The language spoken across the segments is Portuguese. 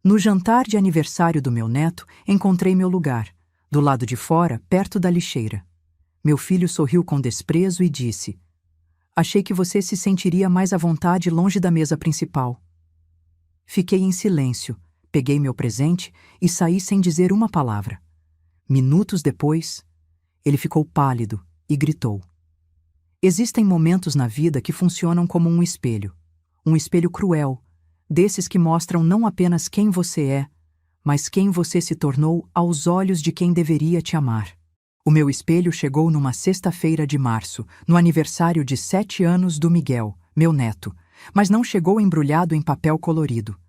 No jantar de aniversário do meu neto, encontrei meu lugar, do lado de fora, perto da lixeira. Meu filho sorriu com desprezo e disse: "Achei que você se sentiria mais à vontade longe da mesa principal." Fiquei em silêncio, peguei meu presente e saí sem dizer uma palavra. Minutos depois, ele ficou pálido e gritou. Existem momentos na vida que funcionam como um espelho cruel, desses que mostram não apenas quem você é, mas quem você se tornou aos olhos de quem deveria te amar. O meu espelho chegou numa sexta-feira de março, no aniversário de 7 anos do Miguel, meu neto, mas não chegou embrulhado em papel colorido.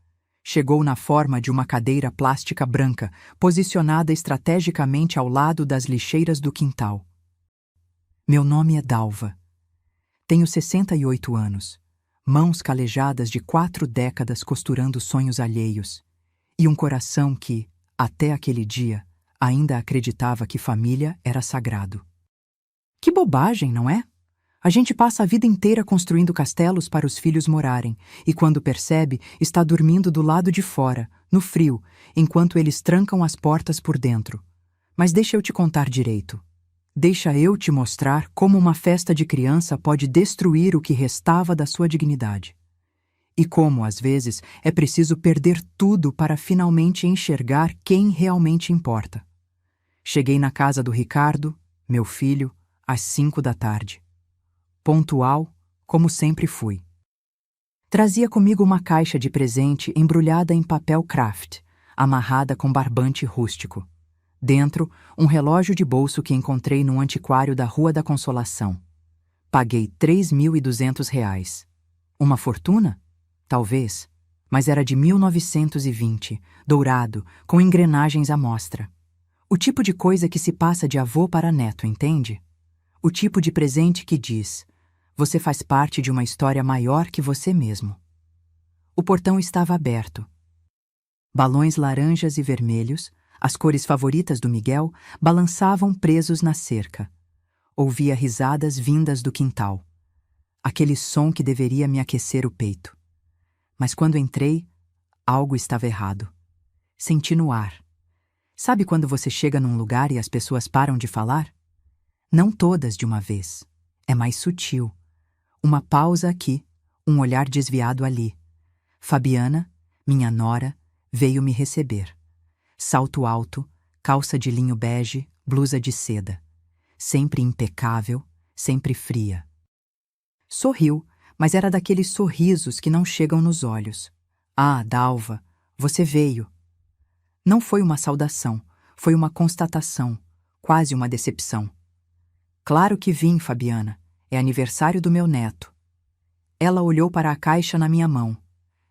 Chegou na forma de uma cadeira plástica branca, posicionada estrategicamente ao lado das lixeiras do quintal. Meu nome é Dalva. Tenho 68 anos, mãos calejadas de 4 décadas costurando sonhos alheios, e um coração que, até aquele dia, ainda acreditava que família era sagrado. Que bobagem, não é? A gente passa a vida inteira construindo castelos para os filhos morarem, e quando percebe, está dormindo do lado de fora, no frio, enquanto eles trancam as portas por dentro. Mas deixa eu te contar direito. Deixa eu te mostrar como uma festa de criança pode destruir o que restava da sua dignidade. E como, às vezes, é preciso perder tudo para finalmente enxergar quem realmente importa. Cheguei na casa do Ricardo, meu filho, às 5 da tarde. Pontual, como sempre fui. Trazia comigo uma caixa de presente embrulhada em papel craft, amarrada com barbante rústico. Dentro, um relógio de bolso que encontrei num antiquário da Rua da Consolação. Paguei R$ 3.200. Uma fortuna? Talvez, mas era de 1920, dourado, com engrenagens à mostra. O tipo de coisa que se passa de avô para neto, entende? O tipo de presente que diz: você faz parte de uma história maior que você mesmo. O portão estava aberto. Balões laranjas e vermelhos, as cores favoritas do Miguel, balançavam presos na cerca. Ouvia risadas vindas do quintal. Aquele som que deveria me aquecer o peito. Mas quando entrei, algo estava errado. Senti no ar. Sabe quando você chega num lugar e as pessoas param de falar? Não todas de uma vez. É mais sutil. Uma pausa aqui, um olhar desviado ali. Fabiana, minha nora, veio me receber. Salto alto, calça de linho bege, blusa de seda. Sempre impecável, sempre fria. Sorriu, mas era daqueles sorrisos que não chegam nos olhos. "Ah, Dalva, você veio." Não foi uma saudação, foi uma constatação, quase uma decepção. "Claro que vim, Fabiana. É aniversário do meu neto." Ela olhou para a caixa na minha mão.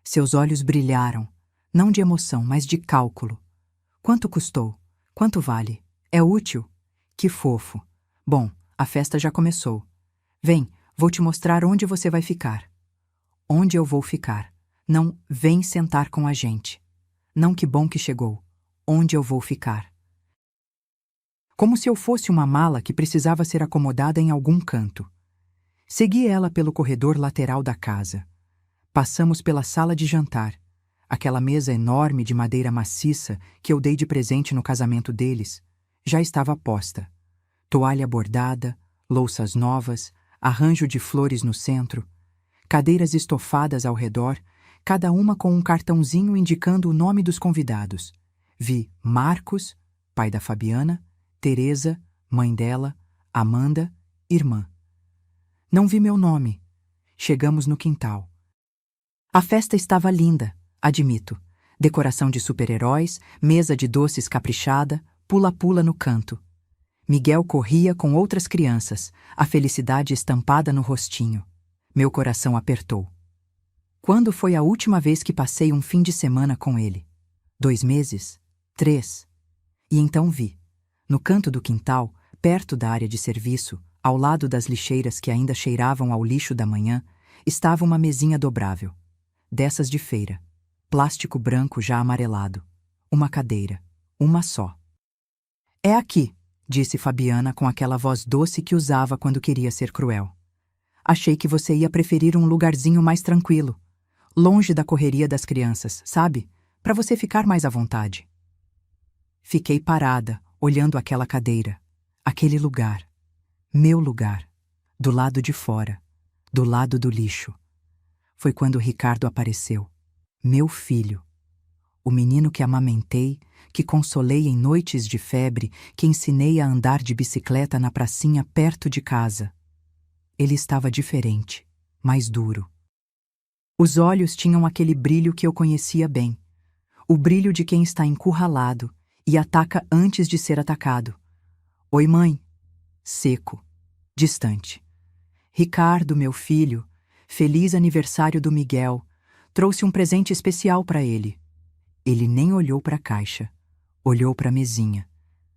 Seus olhos brilharam, não de emoção, mas de cálculo. "Quanto custou? Quanto vale? É útil?" "Que fofo. Bom, a festa já começou. Vem, vou te mostrar onde você vai ficar." "Onde eu vou ficar? Não, vem sentar com a gente." "Não, que bom que chegou. Onde eu vou ficar?" Como se eu fosse uma mala que precisava ser acomodada em algum canto. Segui ela pelo corredor lateral da casa. Passamos pela sala de jantar, aquela mesa enorme de madeira maciça que eu dei de presente no casamento deles. Já estava posta. Toalha bordada, louças novas, arranjo de flores no centro, cadeiras estofadas ao redor, cada uma com um cartãozinho indicando o nome dos convidados. Vi Marcos, pai da Fabiana, Teresa, mãe dela, Amanda, irmã. Não vi meu nome. Chegamos no quintal. A festa estava linda, admito. Decoração de super-heróis, mesa de doces caprichada, pula-pula no canto. Miguel corria com outras crianças, a felicidade estampada no rostinho. Meu coração apertou. Quando foi a última vez que passei um fim de semana com ele? 2 meses? 3? E então vi. No canto do quintal, perto da área de serviço, ao lado das lixeiras que ainda cheiravam ao lixo da manhã, estava uma mesinha dobrável. Dessas de feira. Plástico branco já amarelado. Uma cadeira. Uma só. "É aqui", disse Fabiana com aquela voz doce que usava quando queria ser cruel. "Achei que você ia preferir um lugarzinho mais tranquilo. Longe da correria das crianças, sabe? para você ficar mais à vontade. Fiquei parada, olhando aquela cadeira, aquele lugar, meu lugar, do lado de fora, do lado do lixo. Foi quando Ricardo apareceu, meu filho, o menino que amamentei, que consolei em noites de febre, que ensinei a andar de bicicleta na pracinha perto de casa. Ele estava diferente, mais duro. Os olhos tinham aquele brilho que eu conhecia bem, o brilho de quem está encurralado e ataca antes de ser atacado. Oi, mãe. Seco, distante. Ricardo, meu filho, feliz aniversário do Miguel, trouxe um presente especial para ele. Ele nem olhou para a caixa, olhou para a mesinha,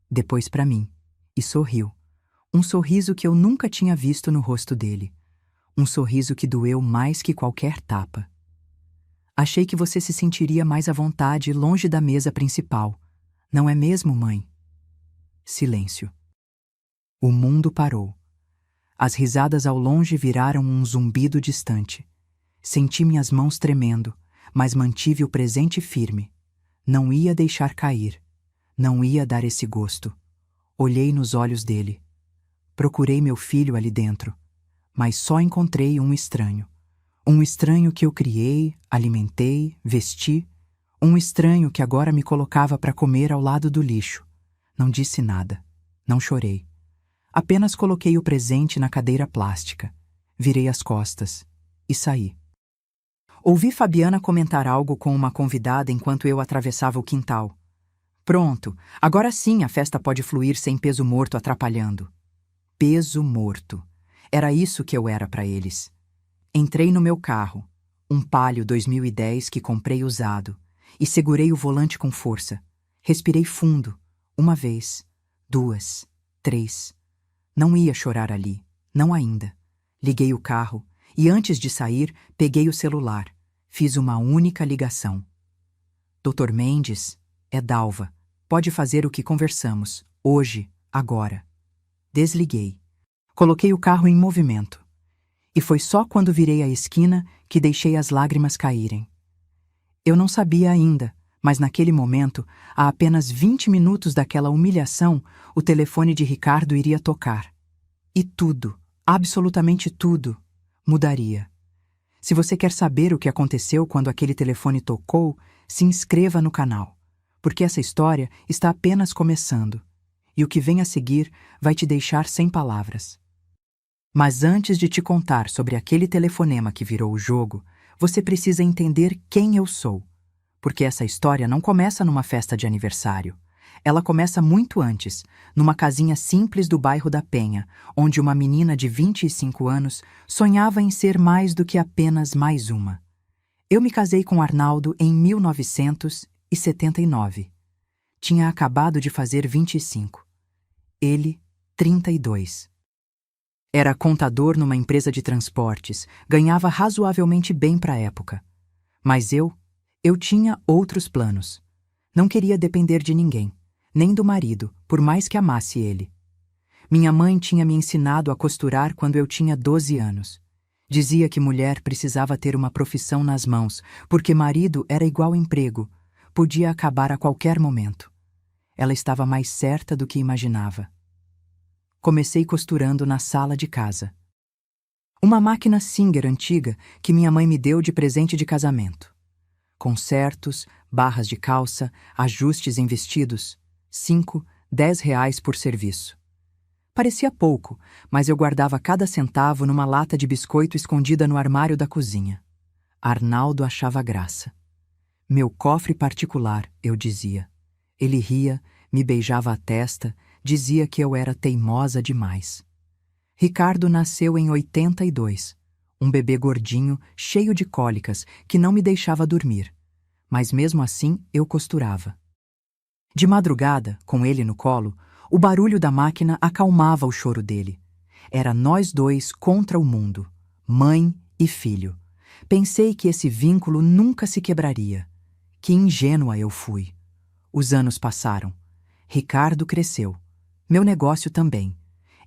depois para mim, e sorriu. Um sorriso que eu nunca tinha visto no rosto dele. Um sorriso que doeu mais que qualquer tapa. Achei que você se sentiria mais à vontade longe da mesa principal. Não é mesmo, mãe? Silêncio. O mundo parou. As risadas ao longe viraram um zumbido distante. Senti minhas mãos tremendo, mas mantive o presente firme. Não ia deixar cair. Não ia dar esse gosto. Olhei nos olhos dele. Procurei meu filho ali dentro, mas só encontrei um estranho. Um estranho que eu criei, alimentei, vesti. Um estranho que agora me colocava para comer ao lado do lixo. Não disse nada. Não chorei. Apenas coloquei o presente na cadeira plástica. Virei as costas e saí. Ouvi Fabiana comentar algo com uma convidada enquanto eu atravessava o quintal. Pronto, agora sim a festa pode fluir sem peso morto atrapalhando. Peso morto. Era isso que eu era para eles. Entrei no meu carro, um Palio 2010 que comprei usado, e segurei o volante com força. Respirei fundo, uma vez, duas, três. Não ia chorar ali, não ainda. Liguei o carro e antes de sair, peguei o celular. Fiz uma única ligação. Dr. Mendes, é Dalva. Pode fazer o que conversamos, hoje, agora. Desliguei. Coloquei o carro em movimento. E foi só quando virei a esquina que deixei as lágrimas caírem. Eu não sabia ainda, mas naquele momento, a apenas 20 minutos daquela humilhação, o telefone de Ricardo iria tocar. E tudo, absolutamente tudo, mudaria. Se você quer saber o que aconteceu quando aquele telefone tocou, se inscreva no canal, porque essa história está apenas começando. E o que vem a seguir vai te deixar sem palavras. Mas antes de te contar sobre aquele telefonema que virou o jogo, você precisa entender quem eu sou. Porque essa história não começa numa festa de aniversário. Ela começa muito antes, numa casinha simples do bairro da Penha, onde uma menina de 25 anos sonhava em ser mais do que apenas mais uma. Eu me casei com Arnaldo em 1979. Tinha acabado de fazer 25. Ele, 32. Era contador numa empresa de transportes, ganhava razoavelmente bem para a época. Mas eu tinha outros planos. Não queria depender de ninguém, nem do marido, por mais que amasse ele. Minha mãe tinha me ensinado a costurar quando eu tinha 12 anos. Dizia que mulher precisava ter uma profissão nas mãos, porque marido era igual emprego, podia acabar a qualquer momento. Ela estava mais certa do que imaginava. Comecei costurando na sala de casa. Uma máquina Singer antiga que minha mãe me deu de presente de casamento. Consertos, barras de calça, ajustes em vestidos. 5, 10 reais por serviço. Parecia pouco, mas eu guardava cada centavo numa lata de biscoito escondida no armário da cozinha. Arnaldo achava graça. Meu cofre particular, eu dizia. Ele ria, me beijava a testa, dizia que eu era teimosa demais. Ricardo nasceu em 82, um bebê gordinho, cheio de cólicas, que não me deixava dormir. Mas mesmo assim eu costurava. De madrugada, com ele no colo, o barulho da máquina acalmava o choro dele. Era nós dois contra o mundo, mãe e filho. Pensei que esse vínculo nunca se quebraria. Que ingênua eu fui. Os anos passaram. Ricardo cresceu. Meu negócio também.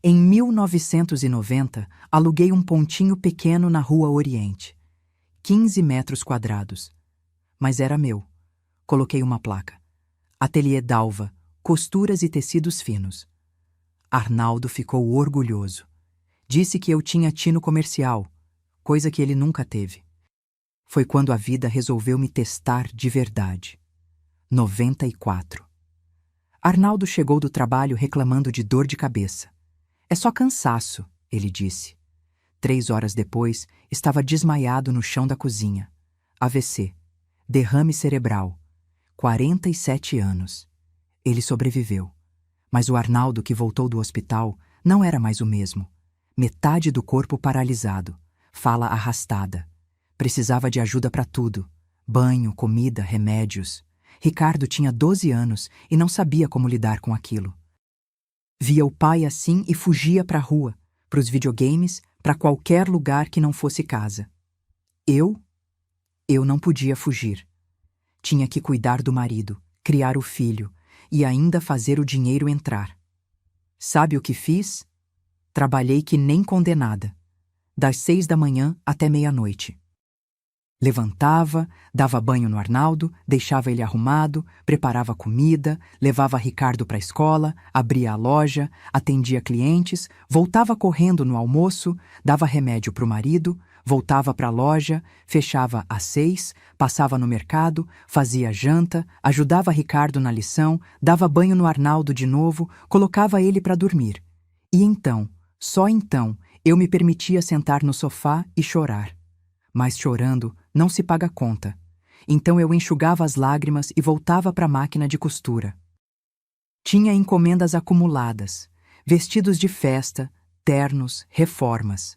Em 1990, aluguei um pontinho pequeno na Rua Oriente. 15 metros quadrados. Mas era meu. Coloquei uma placa. Ateliê Dalva, costuras e tecidos finos. Arnaldo ficou orgulhoso. Disse que eu tinha tino comercial, coisa que ele nunca teve. Foi quando a vida resolveu me testar de verdade. 94. Arnaldo chegou do trabalho reclamando de dor de cabeça. É só cansaço, ele disse. 3 horas depois, estava desmaiado no chão da cozinha. AVC. Derrame cerebral. 47 anos. Ele sobreviveu. Mas o Arnaldo que voltou do hospital não era mais o mesmo. Metade do corpo paralisado. Fala arrastada. Precisava de ajuda para tudo. Banho, comida, remédios. Ricardo tinha 12 anos e não sabia como lidar com aquilo. Via o pai assim e fugia para a rua, para os videogames, para qualquer lugar que não fosse casa. Eu não podia fugir. Tinha que cuidar do marido, criar o filho e ainda fazer o dinheiro entrar. Sabe o que fiz? Trabalhei que nem condenada, das 6 da manhã até meia-noite. Levantava, dava banho no Arnaldo, deixava ele arrumado, preparava comida, levava Ricardo para a escola, abria a loja, atendia clientes, voltava correndo no almoço, dava remédio para o marido, voltava para a loja, fechava às 6, passava no mercado, fazia janta, ajudava Ricardo na lição, dava banho no Arnaldo de novo, colocava ele para dormir. E então, só então, eu me permitia sentar no sofá e chorar. Mas chorando não se paga conta. Então eu enxugava as lágrimas e voltava para a máquina de costura. Tinha encomendas acumuladas, vestidos de festa, ternos, reformas.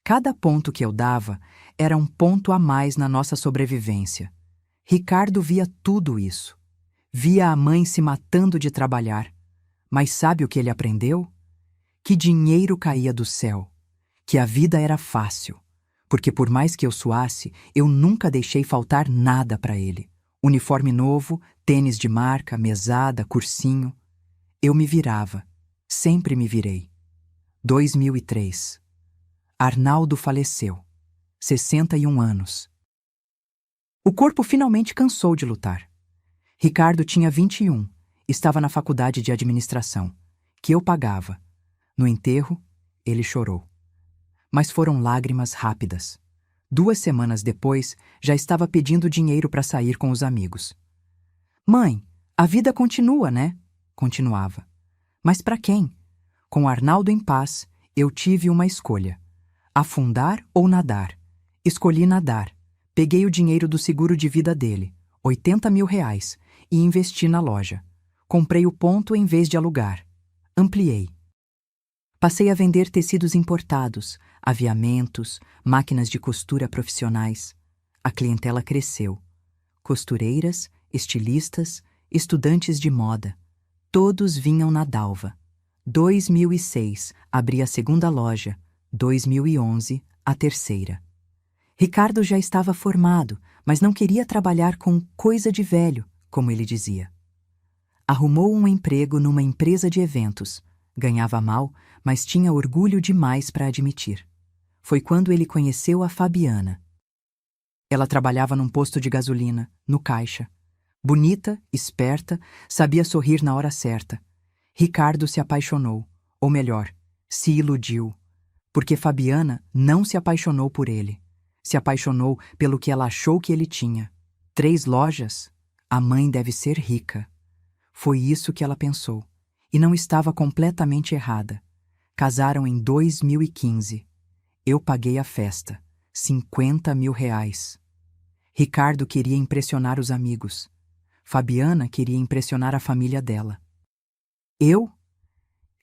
Cada ponto que eu dava era um ponto a mais na nossa sobrevivência. Ricardo via tudo isso. Via a mãe se matando de trabalhar. Mas sabe o que ele aprendeu? Que dinheiro caía do céu. Que a vida era fácil. Porque por mais que eu suasse, eu nunca deixei faltar nada para ele. Uniforme novo, tênis de marca, mesada, cursinho. Eu me virava. Sempre me virei. 2003. Arnaldo faleceu. 61 anos. O corpo finalmente cansou de lutar. Ricardo tinha 21. Estava na faculdade de administração, que eu pagava. No enterro, ele chorou. Mas foram lágrimas rápidas. 2 semanas depois, já estava pedindo dinheiro para sair com os amigos. Mãe, a vida continua, né? Continuava. Mas para quem? Com Arnaldo em paz, eu tive uma escolha. Afundar ou nadar? Escolhi nadar. Peguei o dinheiro do seguro de vida dele, R$80 mil, e investi na loja. Comprei o ponto em vez de alugar. Ampliei. Passei a vender tecidos importados, aviamentos, máquinas de costura profissionais. A clientela cresceu. Costureiras, estilistas, estudantes de moda. Todos vinham na Dalva. 2006, abri a segunda loja. 2011, a terceira. Ricardo já estava formado, mas não queria trabalhar com coisa de velho, como ele dizia. Arrumou um emprego numa empresa de eventos. Ganhava mal, mas tinha orgulho demais para admitir. Foi quando ele conheceu a Fabiana. Ela trabalhava num posto de gasolina, no caixa. Bonita, esperta, sabia sorrir na hora certa. Ricardo se apaixonou, ou melhor, se iludiu. Porque Fabiana não se apaixonou por ele. Se apaixonou pelo que ela achou que ele tinha. 3 lojas? A mãe deve ser rica. Foi isso que ela pensou. E não estava completamente errada. Casaram em 2015. Eu paguei a festa. R$50 mil. Ricardo queria impressionar os amigos. Fabiana queria impressionar a família dela. Eu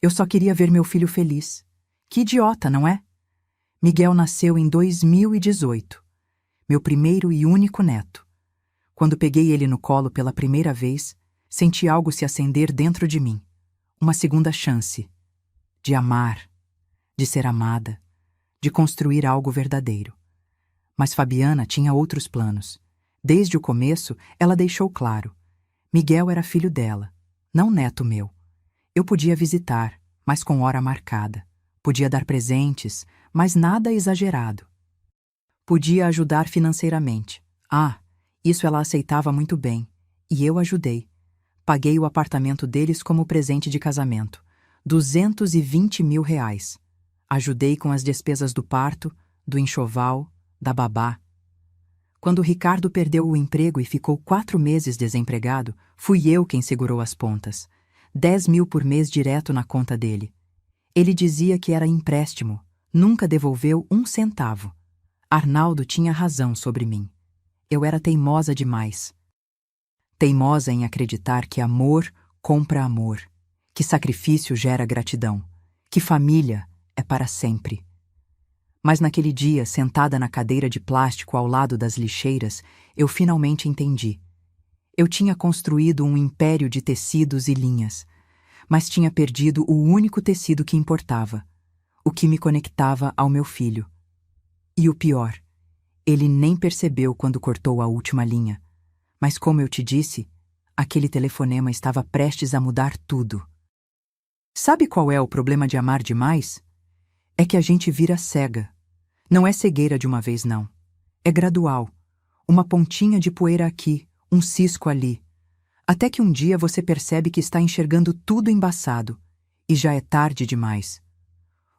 só queria ver meu filho feliz. Que idiota, não é? Miguel nasceu em 2018. Meu primeiro e único neto. Quando peguei ele no colo pela primeira vez, senti algo se acender dentro de mim. Uma segunda chance. De amar. De ser amada. De construir algo verdadeiro. Mas Fabiana tinha outros planos. Desde o começo, ela deixou claro. Miguel era filho dela, não neto meu. Eu podia visitar, mas com hora marcada. Podia dar presentes, mas nada exagerado. Podia ajudar financeiramente. Isso ela aceitava muito bem. E eu ajudei. Paguei o apartamento deles como presente de casamento. 220 mil reais. Ajudei com as despesas do parto, do enxoval, da babá. Quando o Ricardo perdeu o emprego e ficou 4 meses desempregado, fui eu quem segurou as pontas. 10 mil por mês direto na conta dele. Ele dizia que era empréstimo. Nunca devolveu 1 centavo. Arnaldo tinha razão sobre mim. Eu era teimosa demais. Teimosa em acreditar que amor compra amor, que sacrifício gera gratidão, que família é para sempre. Mas naquele dia, sentada na cadeira de plástico ao lado das lixeiras, eu finalmente entendi. Eu tinha construído um império de tecidos e linhas, mas tinha perdido o único tecido que importava, o que me conectava ao meu filho. E o pior, ele nem percebeu quando cortou a última linha. Mas como eu te disse, aquele telefonema estava prestes a mudar tudo. Sabe qual é o problema de amar demais? É que a gente vira cega. Não é cegueira de uma vez, não. É gradual. Uma pontinha de poeira aqui, um cisco ali. Até que um dia você percebe que está enxergando tudo embaçado. E já é tarde demais.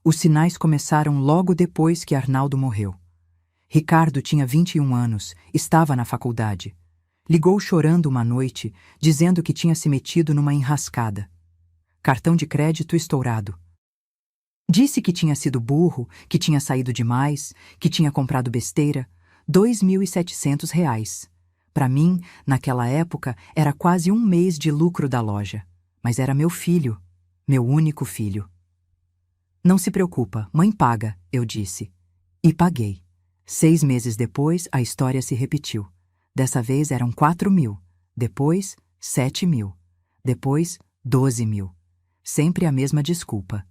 Os sinais começaram logo depois que Arnaldo morreu. Ricardo tinha 21 anos, estava na faculdade. Ligou chorando uma noite, dizendo que tinha se metido numa enrascada. Cartão de crédito estourado. Disse que tinha sido burro, que tinha saído demais, que tinha comprado besteira. R$ 2.700. Para mim, naquela época, era quase 1 mês de lucro da loja. Mas era meu filho, meu único filho. Não se preocupa, mãe paga, eu disse. E paguei. 6 meses depois, a história se repetiu. Dessa vez eram 4 mil, depois 7 mil, depois 12 mil. Sempre a mesma desculpa.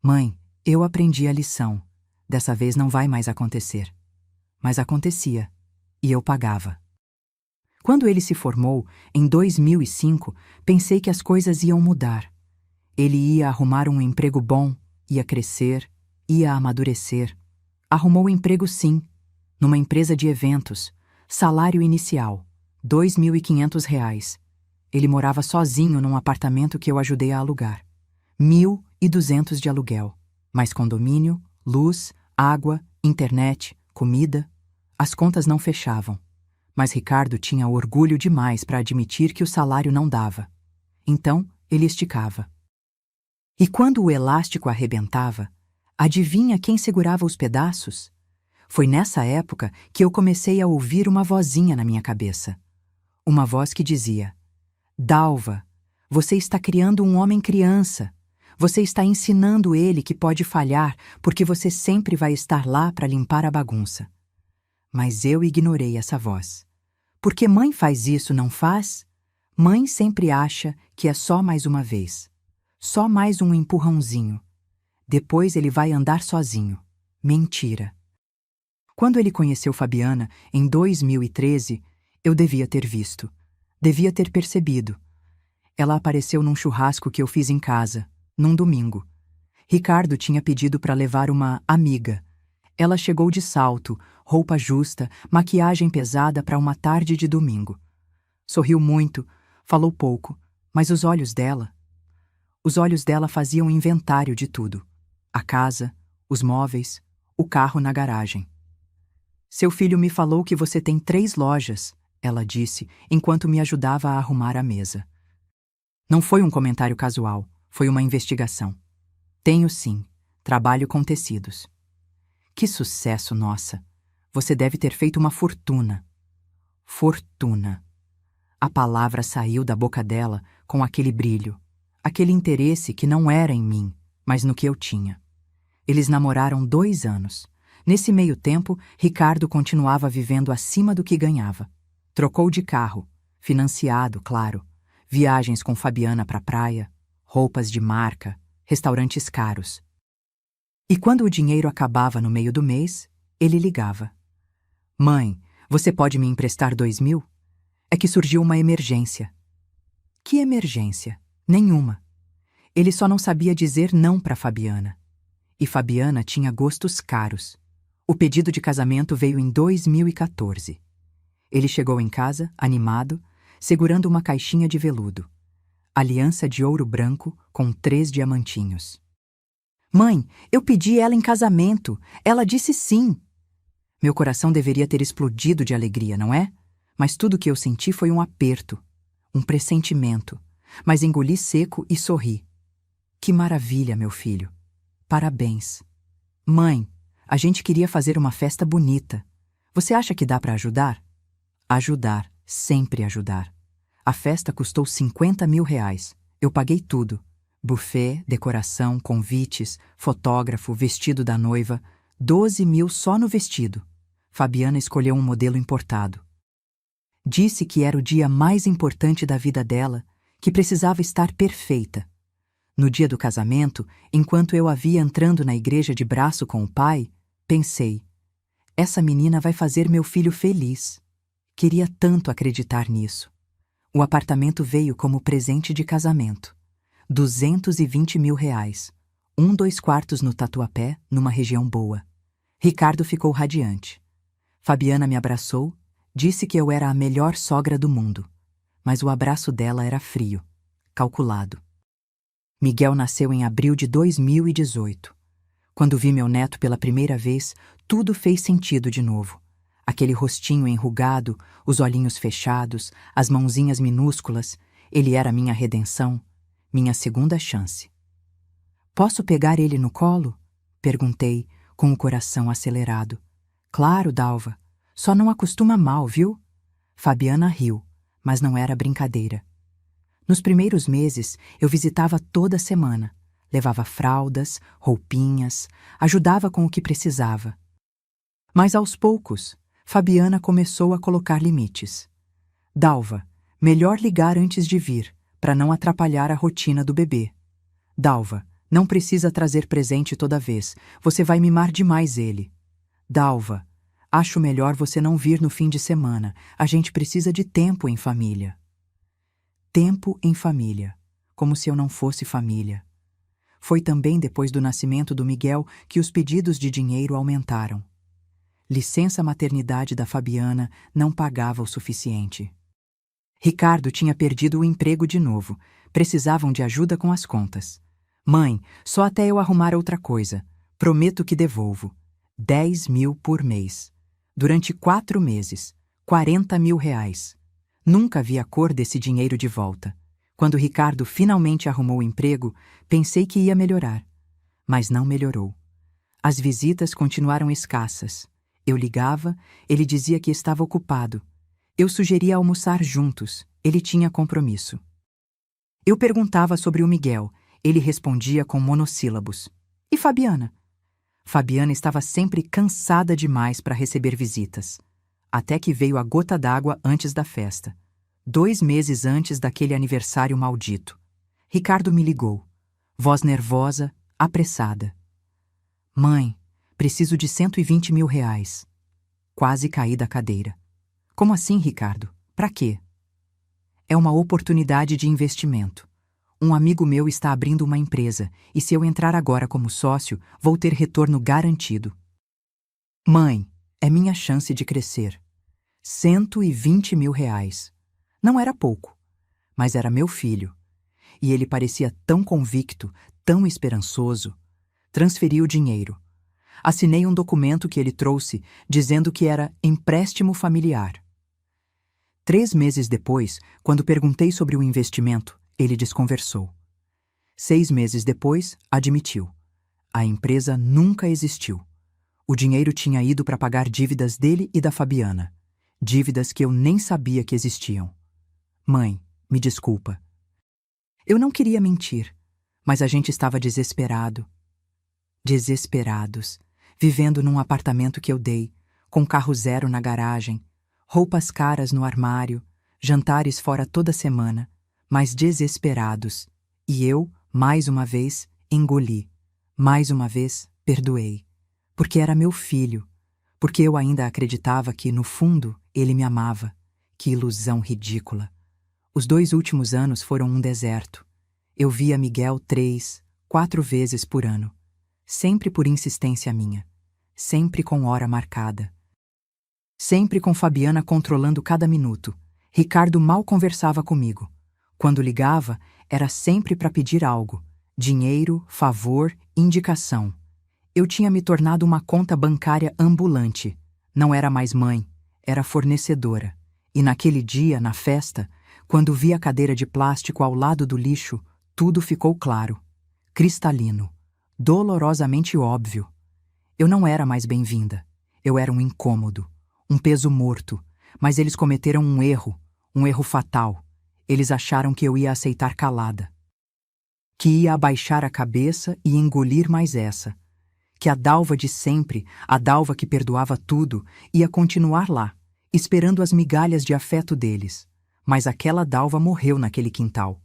Mãe, eu aprendi a lição. Dessa vez não vai mais acontecer. Mas acontecia, e eu pagava. Quando ele se formou, em 2005, pensei que as coisas iam mudar. Ele ia arrumar um emprego bom, ia crescer, ia amadurecer. Arrumou emprego sim, numa empresa de eventos. Salário inicial, R$ 2.500. Ele morava sozinho num apartamento que eu ajudei a alugar. 1.200 de aluguel, mais condomínio, luz, água, internet, comida. As contas não fechavam. Mas Ricardo tinha orgulho demais para admitir que o salário não dava. Então, ele esticava. E quando o elástico arrebentava, adivinha quem segurava os pedaços? Foi nessa época que eu comecei a ouvir uma vozinha na minha cabeça. Uma voz que dizia: Dalva, você está criando um homem criança. Você está ensinando ele que pode falhar porque você sempre vai estar lá para limpar a bagunça. Mas eu ignorei essa voz. Porque mãe faz isso, não faz? Mãe sempre acha que é só mais uma vez. Só mais um empurrãozinho. Depois ele vai andar sozinho. Mentira. Quando ele conheceu Fabiana, em 2013, eu devia ter visto. Devia ter percebido. Ela apareceu num churrasco que eu fiz em casa, num domingo. Ricardo tinha pedido para levar uma amiga. Ela chegou de salto, roupa justa, maquiagem pesada para uma tarde de domingo. Sorriu muito, falou pouco, mas os olhos dela faziam inventário de tudo. A casa, os móveis, o carro na garagem. Seu filho me falou que você tem 3 lojas, ela disse, enquanto me ajudava a arrumar a mesa. Não foi um comentário casual, foi uma investigação. Tenho sim, trabalho com tecidos. Que sucesso, nossa! Você deve ter feito uma fortuna. Fortuna. A palavra saiu da boca dela com aquele brilho, aquele interesse que não era em mim, mas no que eu tinha. Eles namoraram 2 anos. Nesse meio tempo, Ricardo continuava vivendo acima do que ganhava. Trocou de carro, financiado, claro, viagens com Fabiana para a praia, roupas de marca, restaurantes caros. E quando o dinheiro acabava no meio do mês, ele ligava. Mãe, você pode me emprestar 2.000? É que surgiu uma emergência. Que emergência? Nenhuma. Ele só não sabia dizer não para Fabiana. E Fabiana tinha gostos caros. O pedido de casamento veio em 2014. Ele chegou em casa, animado, segurando uma caixinha de veludo. Aliança de ouro branco com 3 diamantinhos. Mãe, eu pedi ela em casamento. Ela disse sim. Meu coração deveria ter explodido de alegria, não é? Mas tudo o que eu senti foi um aperto, um pressentimento. Mas engoli seco e sorri. Que maravilha, meu filho. Parabéns. Mãe, a gente queria fazer uma festa bonita. Você acha que dá para ajudar? Ajudar, sempre ajudar. A festa custou R$ 50.000. Eu paguei tudo. Buffet, decoração, convites, fotógrafo, vestido da noiva. 12 mil só no vestido. Fabiana escolheu um modelo importado. Disse que era o dia mais importante da vida dela, que precisava estar perfeita. No dia do casamento, enquanto eu a via entrando na igreja de braço com o pai, pensei: essa menina vai fazer meu filho feliz. Queria tanto acreditar nisso. O apartamento veio como presente de casamento. R$ 220.000. 2 quartos no Tatuapé, numa região boa. Ricardo ficou radiante. Fabiana me abraçou, disse que eu era a melhor sogra do mundo. Mas o abraço dela era frio, calculado. Miguel nasceu em abril de 2018. Quando vi meu neto pela primeira vez, tudo fez sentido de novo. Aquele rostinho enrugado, os olhinhos fechados, as mãozinhas minúsculas, ele era minha redenção, minha segunda chance. Posso pegar ele no colo? Perguntei, com o coração acelerado. Claro, Dalva. Só não acostuma mal, viu? Fabiana riu, mas não era brincadeira. Nos primeiros meses, eu visitava toda semana. Levava fraldas, roupinhas, ajudava com o que precisava. Mas aos poucos, Fabiana começou a colocar limites. Dalva, melhor ligar antes de vir, para não atrapalhar a rotina do bebê. Dalva, não precisa trazer presente toda vez, você vai mimar demais ele. Dalva, acho melhor você não vir no fim de semana, a gente precisa de tempo em família. Tempo em família, como se eu não fosse família. Foi também depois do nascimento do Miguel que os pedidos de dinheiro aumentaram. Licença maternidade da Fabiana não pagava o suficiente. Ricardo tinha perdido o emprego de novo, precisavam de ajuda com as contas. Mãe, só até eu arrumar outra coisa. Prometo que devolvo. 10 mil por mês. Durante 4 meses. R$ 40.000. Nunca vi a cor desse dinheiro de volta. Quando Ricardo finalmente arrumou o emprego, pensei que ia melhorar. Mas não melhorou. As visitas continuaram escassas. Eu ligava, ele dizia que estava ocupado. Eu sugeria almoçar juntos, ele tinha compromisso. Eu perguntava sobre o Miguel, ele respondia com monossílabos. E Fabiana? Fabiana estava sempre cansada demais para receber visitas. Até que veio a gota d'água antes da festa. 2 meses antes daquele aniversário maldito. Ricardo me ligou. Voz nervosa, apressada. Mãe, preciso de R$ 120.000. Quase caí da cadeira. Como assim, Ricardo? Pra quê? É uma oportunidade de investimento. Um amigo meu está abrindo uma empresa e se eu entrar agora como sócio, vou ter retorno garantido. Mãe, é minha chance de crescer. R$ 120.000. Não era pouco, mas era meu filho. E ele parecia tão convicto, tão esperançoso. Transferi o dinheiro. Assinei um documento que ele trouxe, dizendo que era empréstimo familiar. 3 meses depois, quando perguntei sobre o investimento, ele desconversou. 6 meses depois, admitiu. A empresa nunca existiu. O dinheiro tinha ido para pagar dívidas dele e da Fabiana. Dívidas que eu nem sabia que existiam. Mãe, me desculpa. Eu não queria mentir, mas a gente estava desesperado. Desesperados, vivendo num apartamento que eu dei, com carro zero na garagem, roupas caras no armário, jantares fora toda semana, mas desesperados. E eu, mais uma vez, engoli. Mais uma vez, perdoei. Porque era meu filho. Porque eu ainda acreditava que, no fundo, ele me amava. Que ilusão ridícula. Os 2 últimos anos foram um deserto. Eu via Miguel 3, 4 vezes por ano. Sempre por insistência minha. Sempre com hora marcada. Sempre com Fabiana controlando cada minuto. Ricardo mal conversava comigo. Quando ligava, era sempre para pedir algo: dinheiro, favor, indicação. Eu tinha me tornado uma conta bancária ambulante. Não era mais mãe, era fornecedora. E naquele dia, na festa, quando vi a cadeira de plástico ao lado do lixo, tudo ficou claro, cristalino, dolorosamente óbvio. Eu não era mais bem-vinda. Eu era um incômodo, um peso morto, mas eles cometeram um erro fatal. Eles acharam que eu ia aceitar calada, que ia abaixar a cabeça e engolir mais essa, que a Dalva de sempre, a Dalva que perdoava tudo, ia continuar lá, esperando as migalhas de afeto deles. Mas aquela Dalva morreu naquele quintal.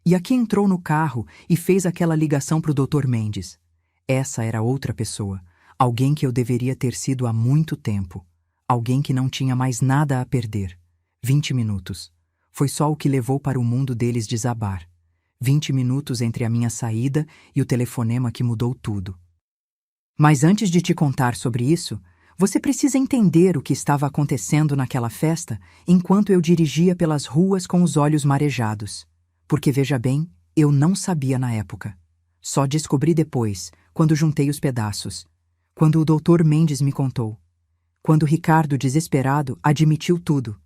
E aqui entrou no carro e fez aquela ligação para o Dr. Mendes. Essa era outra pessoa, alguém que eu deveria ter sido há muito tempo, alguém que não tinha mais nada a perder. 20 minutos. Foi só o que levou para o mundo deles desabar. 20 minutos entre a minha saída e o telefonema que mudou tudo. Mas antes de te contar sobre isso, você precisa entender o que estava acontecendo naquela festa enquanto eu dirigia pelas ruas com os olhos marejados. Porque, veja bem, eu não sabia na época. Só descobri depois, quando juntei os pedaços. Quando o Dr. Mendes me contou. Quando Ricardo, desesperado, admitiu tudo.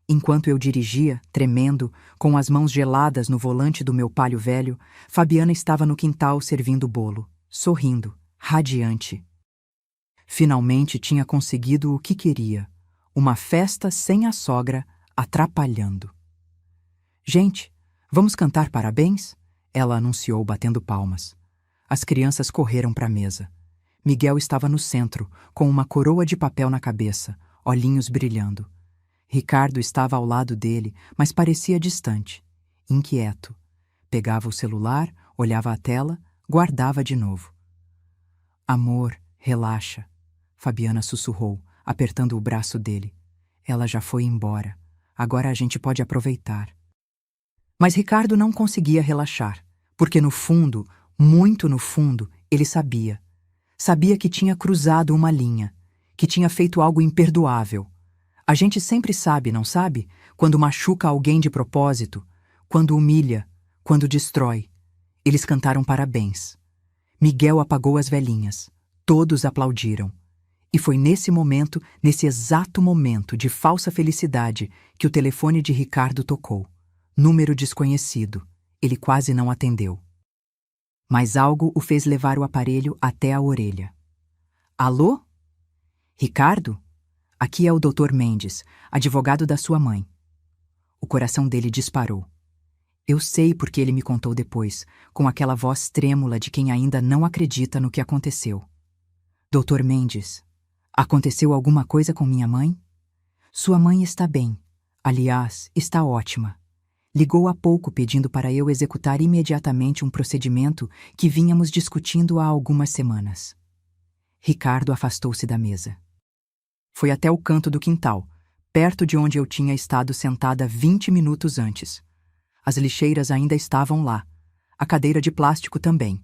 Enquanto eu dirigia, tremendo, com as mãos geladas no volante do meu Palio velho, Fabiana estava no quintal servindo bolo, sorrindo, radiante. Finalmente tinha conseguido o que queria, uma festa sem a sogra atrapalhando. Gente, vamos cantar parabéns? Ela anunciou batendo palmas. As crianças correram para a mesa. Miguel estava no centro, com uma coroa de papel na cabeça, olhinhos brilhando. Ricardo estava ao lado dele, mas parecia distante, inquieto. Pegava o celular, olhava a tela, guardava de novo. Amor, relaxa, Fabiana sussurrou, apertando o braço dele. Ela já foi embora. Agora a gente pode aproveitar. Mas Ricardo não conseguia relaxar, porque no fundo, muito no fundo, ele sabia. Sabia que tinha cruzado uma linha, que tinha feito algo imperdoável. A gente sempre sabe, não sabe? Quando machuca alguém de propósito, quando humilha, quando destrói. Eles cantaram parabéns. Miguel apagou as velhinhas. Todos aplaudiram. E foi nesse momento, nesse exato momento de falsa felicidade, que o telefone de Ricardo tocou. Número desconhecido. Ele quase não atendeu. Mas algo o fez levar o aparelho até a orelha. Alô? Ricardo? Aqui é o Dr. Mendes, advogado da sua mãe. O coração dele disparou. Eu sei porque ele me contou depois, com aquela voz trêmula de quem ainda não acredita no que aconteceu. Dr. Mendes, aconteceu alguma coisa com minha mãe? Sua mãe está bem. Aliás, está ótima. Ligou há pouco pedindo para eu executar imediatamente um procedimento que vínhamos discutindo há algumas semanas. Ricardo afastou-se da mesa. Foi até o canto do quintal, perto de onde eu tinha estado sentada 20 minutos antes. As lixeiras ainda estavam lá. A cadeira de plástico também.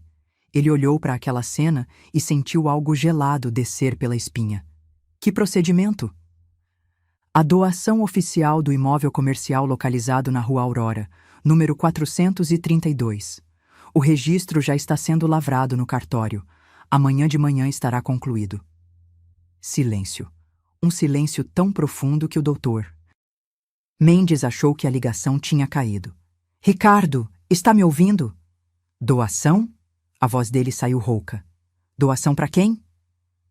Ele olhou para aquela cena e sentiu algo gelado descer pela espinha. Que procedimento? A doação oficial do imóvel comercial localizado na Rua Aurora, número 432. O registro já está sendo lavrado no cartório. Amanhã de manhã estará concluído. Silêncio. Um silêncio tão profundo que o doutor Mendes achou que a ligação tinha caído. Ricardo, está me ouvindo? Doação? A voz dele saiu rouca. Doação para quem?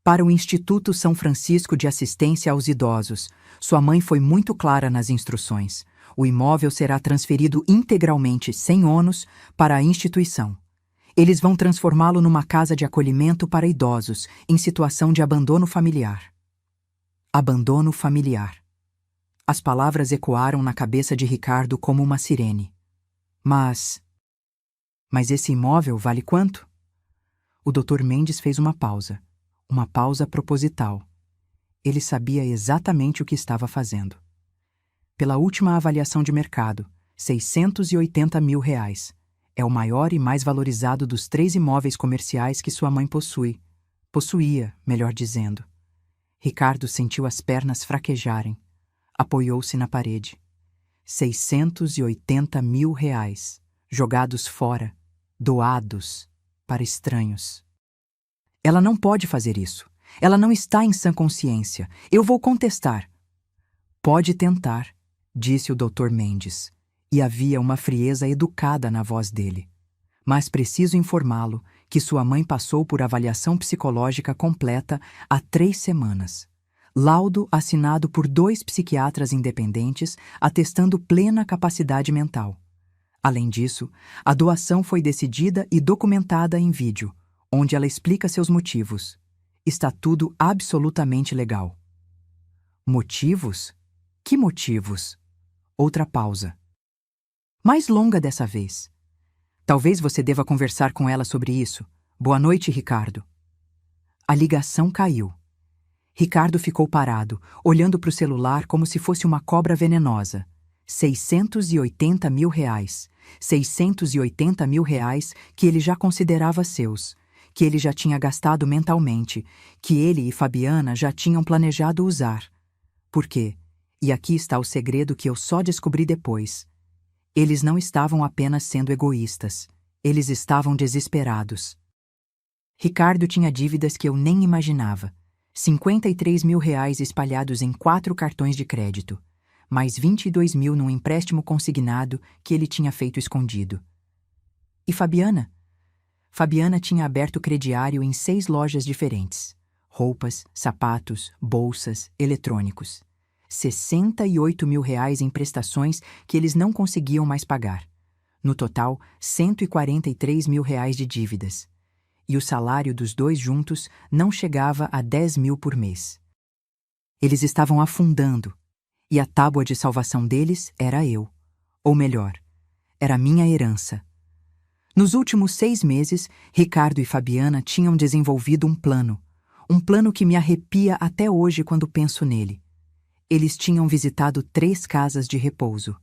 Para o Instituto São Francisco de Assistência aos Idosos. Sua mãe foi muito clara nas instruções. O imóvel será transferido integralmente, sem ônus, para a instituição. Eles vão transformá-lo numa casa de acolhimento para idosos, em situação de abandono familiar. Abandono familiar. As palavras ecoaram na cabeça de Ricardo como uma sirene. Mas esse imóvel vale quanto? O Dr. Mendes fez uma pausa proposital. Ele sabia exatamente o que estava fazendo. Pela última avaliação de mercado, R$680 mil. É o maior e mais valorizado dos 3 imóveis comerciais que sua mãe possui. Possuía, melhor dizendo. Ricardo sentiu as pernas fraquejarem. Apoiou-se na parede. 680 mil reais, jogados fora, doados para estranhos. Ela não pode fazer isso. Ela não está em sã consciência. Eu vou contestar. Pode tentar, disse o Dr. Mendes, e havia uma frieza educada na voz dele. Mas preciso informá-lo que sua mãe passou por avaliação psicológica completa há 3 semanas. Laudo assinado por 2 psiquiatras independentes atestando plena capacidade mental. Além disso, a doação foi decidida e documentada em vídeo, onde ela explica seus motivos. Está tudo absolutamente legal. Motivos? Que motivos? Outra pausa. Mais longa dessa vez. Talvez você deva conversar com ela sobre isso. Boa noite, Ricardo. A ligação caiu. Ricardo ficou parado, olhando para o celular como se fosse uma cobra venenosa. 680 mil reais. 680 mil reais que ele já considerava seus, que ele já tinha gastado mentalmente, que ele e Fabiana já tinham planejado usar. Por quê? E aqui está o segredo que eu só descobri depois. Eles não estavam apenas sendo egoístas. Eles estavam desesperados. Ricardo tinha dívidas que eu nem imaginava. 53 mil reais espalhados em 4 cartões de crédito, mais 22 mil num empréstimo consignado que ele tinha feito escondido. E Fabiana? Fabiana tinha aberto crediário em 6 lojas diferentes. Roupas, sapatos, bolsas, eletrônicos. 68 mil reais em prestações que eles não conseguiam mais pagar. No total, 143 mil reais de dívidas. E o salário dos 2 juntos não chegava a 10 mil por mês. Eles estavam afundando, e a tábua de salvação deles era eu. Ou melhor, era minha herança. Nos últimos 6 meses, Ricardo e Fabiana tinham desenvolvido um plano que me arrepia até hoje quando penso nele. Eles tinham visitado 3 casas de repouso.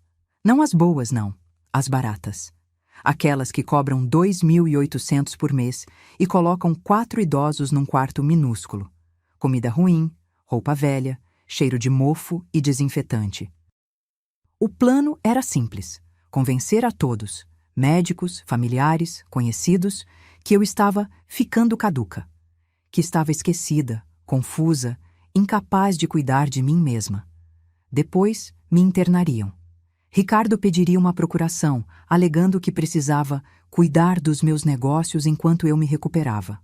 Não as boas, não, as baratas. Aquelas que cobram 2.800 por mês e colocam 4 idosos num quarto minúsculo. Comida ruim, roupa velha, cheiro de mofo e desinfetante. O plano era simples: convencer a todos, médicos, familiares, conhecidos, que eu estava ficando caduca, que estava esquecida, confusa, incapaz de cuidar de mim mesma. Depois, me internariam. Ricardo pediria uma procuração, alegando que precisava cuidar dos meus negócios enquanto eu me recuperava.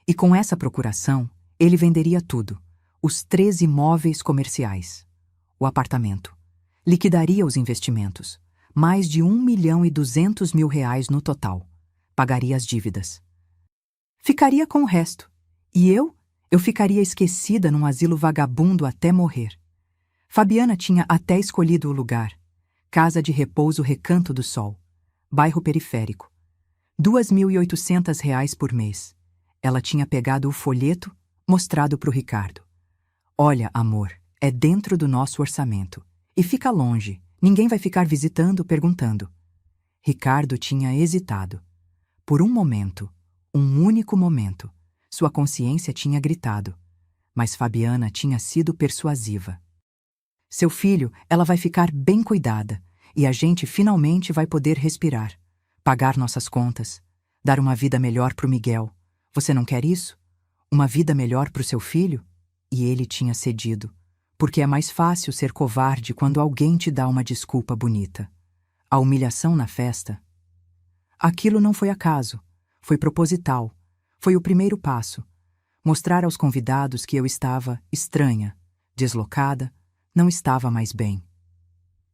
E com essa procuração, ele venderia tudo: os 13 imóveis comerciais, o apartamento. Liquidaria os investimentos, mais de 1.200.000 reais no total. Pagaria as dívidas. Ficaria com o resto. E eu ficaria esquecida num asilo vagabundo até morrer. Fabiana tinha até escolhido o lugar. Casa de repouso Recanto do Sol, bairro periférico. 2.800 reais por mês. Ela tinha pegado o folheto, mostrado para o Ricardo. Olha, amor, é dentro do nosso orçamento. E fica longe, ninguém vai ficar visitando, perguntando. Ricardo tinha hesitado. Por um momento, um único momento, sua consciência tinha gritado. Mas Fabiana tinha sido persuasiva. Seu filho, ela vai ficar bem cuidada, e a gente finalmente vai poder respirar, pagar nossas contas, dar uma vida melhor pro Miguel. Você não quer isso? Uma vida melhor pro seu filho? E ele tinha cedido, porque é mais fácil ser covarde quando alguém te dá uma desculpa bonita. A humilhação na festa? Aquilo não foi acaso, foi proposital, foi o primeiro passo. Mostrar aos convidados que eu estava estranha, deslocada, não estava mais bem.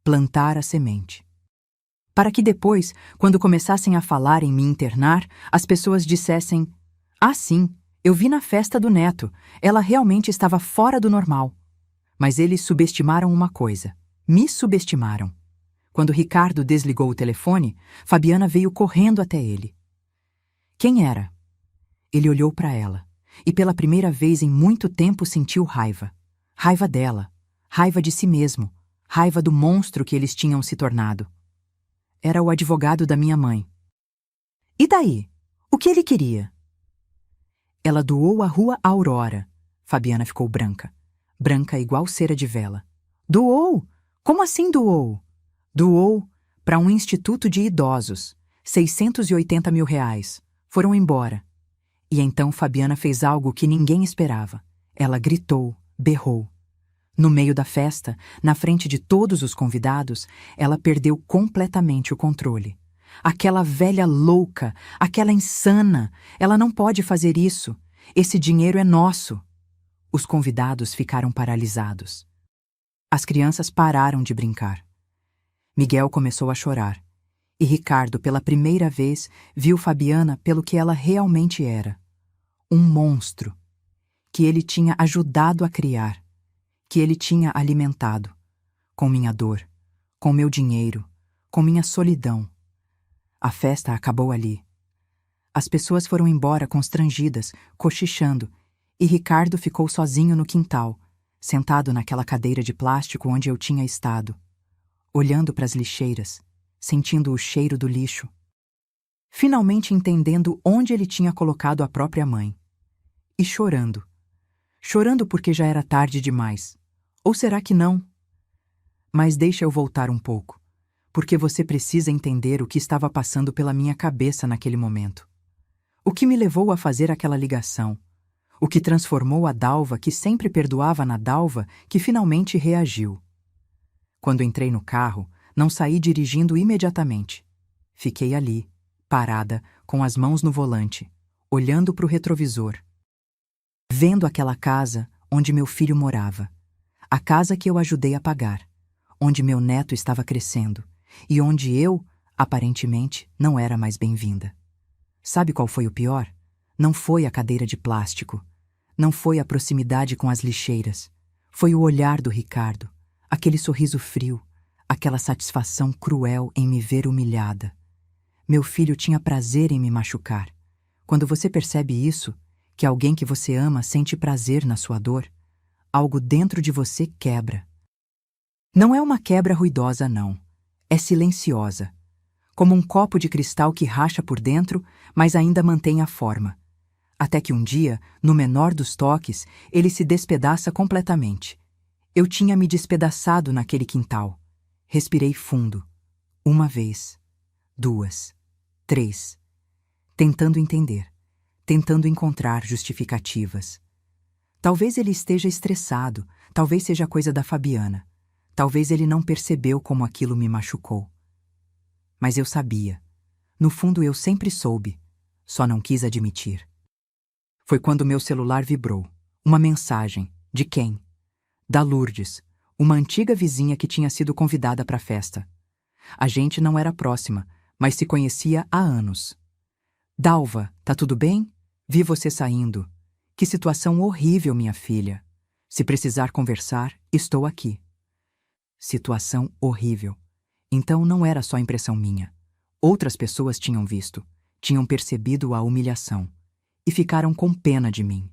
Plantar a semente. Para que depois, quando começassem a falar em me internar, as pessoas dissessem: "Ah, sim, eu vi na festa do neto, ela realmente estava fora do normal." Mas eles subestimaram uma coisa. Me subestimaram. Quando Ricardo desligou o telefone, Fabiana veio correndo até ele. Quem era? Ele olhou para ela, e pela primeira vez em muito tempo sentiu raiva. Raiva dela. Raiva de si mesmo, raiva do monstro que eles tinham se tornado. Era o advogado da minha mãe. E daí? O que ele queria? Ela doou a Rua Aurora. Fabiana ficou branca. Branca igual cera de vela. Doou? Como assim doou? Doou para um instituto de idosos, 680 mil reais. Foram embora. E então Fabiana fez algo que ninguém esperava. Ela gritou, berrou. No meio da festa, na frente de todos os convidados, ela perdeu completamente o controle. Aquela velha louca, aquela insana, ela não pode fazer isso. Esse dinheiro é nosso. Os convidados ficaram paralisados. As crianças pararam de brincar. Miguel começou a chorar. E Ricardo, pela primeira vez, viu Fabiana pelo que ela realmente era. Um monstro que ele tinha ajudado a criar, que ele tinha alimentado, com minha dor, com meu dinheiro, com minha solidão. A festa acabou ali. As pessoas foram embora constrangidas, cochichando, e Ricardo ficou sozinho no quintal, sentado naquela cadeira de plástico onde eu tinha estado, olhando para as lixeiras, sentindo o cheiro do lixo, finalmente entendendo onde ele tinha colocado a própria mãe. E chorando. Chorando porque já era tarde demais. Ou será que não? Mas deixa eu voltar um pouco, porque você precisa entender o que estava passando pela minha cabeça naquele momento. O que me levou a fazer aquela ligação. O que transformou a Dalva, que sempre perdoava na Dalva, que finalmente reagiu. Quando entrei no carro, não saí dirigindo imediatamente. Fiquei ali, parada, com as mãos no volante, olhando para o retrovisor. Vendo aquela casa onde meu filho morava. A casa que eu ajudei a pagar. Onde meu neto estava crescendo. E onde eu, aparentemente, não era mais bem-vinda. Sabe qual foi o pior? Não foi a cadeira de plástico. Não foi a proximidade com as lixeiras. Foi o olhar do Ricardo. Aquele sorriso frio. Aquela satisfação cruel em me ver humilhada. Meu filho tinha prazer em me machucar. Quando você percebe isso, que alguém que você ama sente prazer na sua dor, algo dentro de você quebra. Não é uma quebra ruidosa, não. É silenciosa. Como um copo de cristal que racha por dentro, mas ainda mantém a forma. Até que um dia, no menor dos toques, ele se despedaça completamente. Eu tinha me despedaçado naquele quintal. Respirei fundo. Uma vez. 2. 3. Tentando entender. Tentando encontrar justificativas. Talvez ele esteja estressado, talvez seja coisa da Fabiana. Talvez ele não percebeu como aquilo me machucou. Mas eu sabia. No fundo eu sempre soube, só não quis admitir. Foi quando meu celular vibrou. Uma mensagem. De quem? Da Lourdes, uma antiga vizinha que tinha sido convidada para a festa. A gente não era próxima, mas se conhecia há anos. Dalva, tá tudo bem? Vi você saindo. Que situação horrível, minha filha. Se precisar conversar, estou aqui. Situação horrível. Então não era só impressão minha. Outras pessoas tinham visto, tinham percebido a humilhação. E ficaram com pena de mim.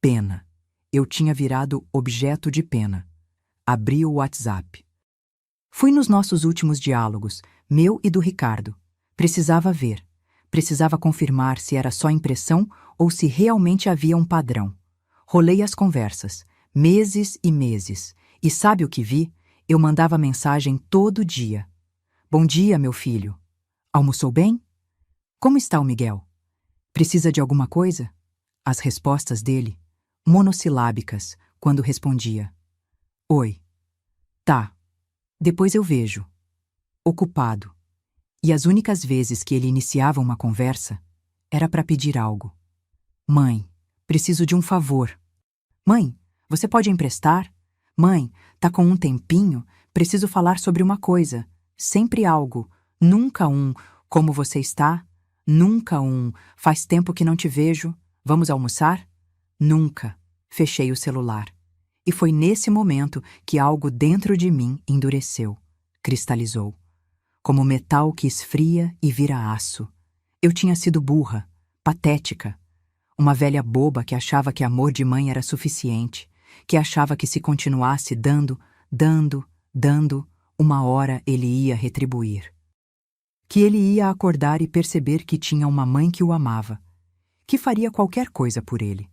Pena. Eu tinha virado objeto de pena. Abri o WhatsApp. Fui nos nossos últimos diálogos, meu e do Ricardo. Precisava ver. Precisava confirmar se era só impressão ou se realmente havia um padrão. Rolei as conversas, meses e meses. E sabe o que vi? Eu mandava mensagem todo dia. Bom dia, meu filho. Almoçou bem? Como está o Miguel? Precisa de alguma coisa? As respostas dele, monossilábicas, quando respondia. Oi. Tá. Depois eu vejo. Ocupado. E as únicas vezes que ele iniciava uma conversa, era para pedir algo. Mãe, preciso de um favor. Mãe, você pode emprestar? Mãe, tá com um tempinho? Preciso falar sobre uma coisa. Sempre algo. Nunca um, como você está? Nunca um, faz tempo que não te vejo. Vamos almoçar? Nunca. Fechei o celular. E foi nesse momento que algo dentro de mim endureceu, cristalizou. Como metal que esfria e vira aço. Eu tinha sido burra, patética. Uma velha boba que achava que amor de mãe era suficiente, que achava que se continuasse dando, uma hora ele ia retribuir. Que ele ia acordar e perceber que tinha uma mãe que o amava, que faria qualquer coisa por ele.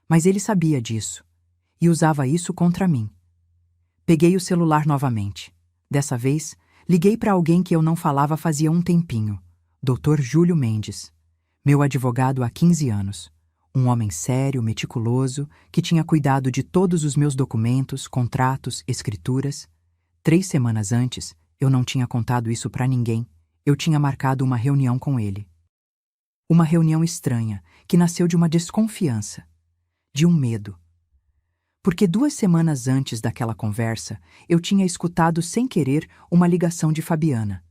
Mas ele sabia disso, e usava isso contra mim. Peguei o celular novamente. Dessa vez, Liguei para alguém que eu não falava fazia um tempinho, Dr. Júlio Mendes, meu advogado há 15 anos. Um homem sério, meticuloso, que tinha cuidado de todos os meus documentos, contratos, escrituras. 3 semanas antes, eu não tinha contado isso para ninguém. Eu tinha marcado uma reunião com ele. Uma reunião estranha, que nasceu de uma desconfiança, de um medo. Porque 2 semanas antes daquela conversa, eu tinha escutado sem querer uma ligação de Fabiana.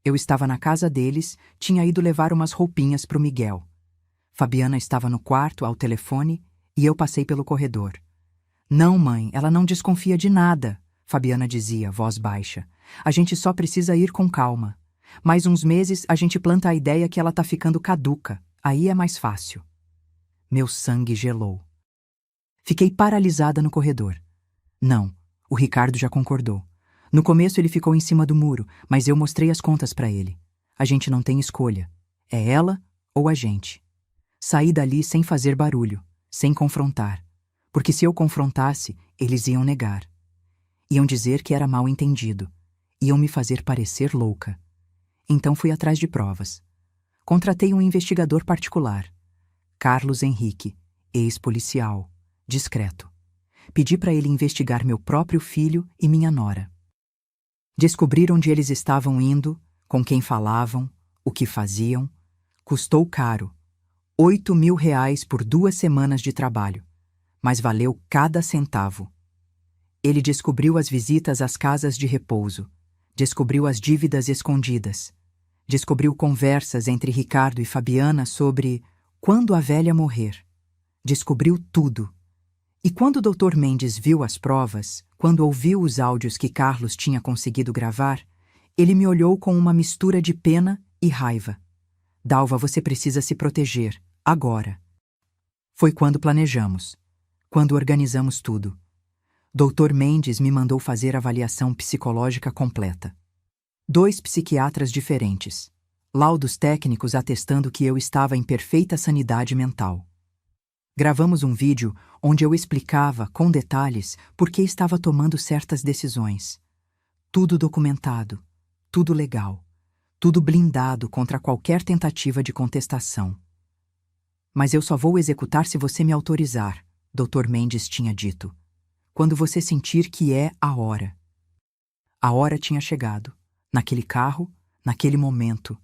Eu estava na casa deles, tinha ido levar umas roupinhas para o Miguel. Fabiana estava no quarto, ao telefone, e eu passei pelo corredor. Não, mãe, ela não desconfia de nada, Fabiana dizia, voz baixa. A gente só precisa ir com calma. Mais uns meses a gente planta a ideia que ela tá ficando caduca. Aí é mais fácil. Meu sangue gelou. Fiquei paralisada no corredor. Não, o Ricardo já concordou. No começo ele ficou em cima do muro, mas eu mostrei as contas para ele. A gente não tem escolha. É ela ou a gente. Saí dali sem fazer barulho, sem confrontar. Porque se eu confrontasse, eles iam negar. Iam dizer que era mal entendido. Iam me fazer parecer louca. Então fui atrás de provas. Contratei um investigador particular. Carlos Henrique, ex-policial, discreto. Pedi para ele investigar meu próprio filho e minha nora. Descobrir onde eles estavam indo, com quem falavam, o que faziam. Custou caro. R$ 8.000 por 2 semanas de trabalho. Mas valeu cada centavo. Ele descobriu as visitas às casas de repouso. Descobriu as dívidas escondidas. Descobriu conversas entre Ricardo e Fabiana sobre quando a velha morrer. Descobriu tudo. E quando o Dr. Mendes viu as provas, quando ouviu os áudios que Carlos tinha conseguido gravar, ele me olhou com uma mistura de pena e raiva. Dalva, você precisa se proteger, agora. Foi quando planejamos, quando organizamos tudo. Dr. Mendes me mandou fazer avaliação psicológica completa. 2 psiquiatras diferentes. Laudos técnicos atestando que eu estava em perfeita sanidade mental. Gravamos um vídeo onde eu explicava, com detalhes, por que estava tomando certas decisões. Tudo documentado, tudo legal, tudo blindado contra qualquer tentativa de contestação. Mas eu só vou executar se você me autorizar, Dr. Mendes tinha dito. Quando você sentir que é a hora. A hora tinha chegado. Naquele carro, naquele momento.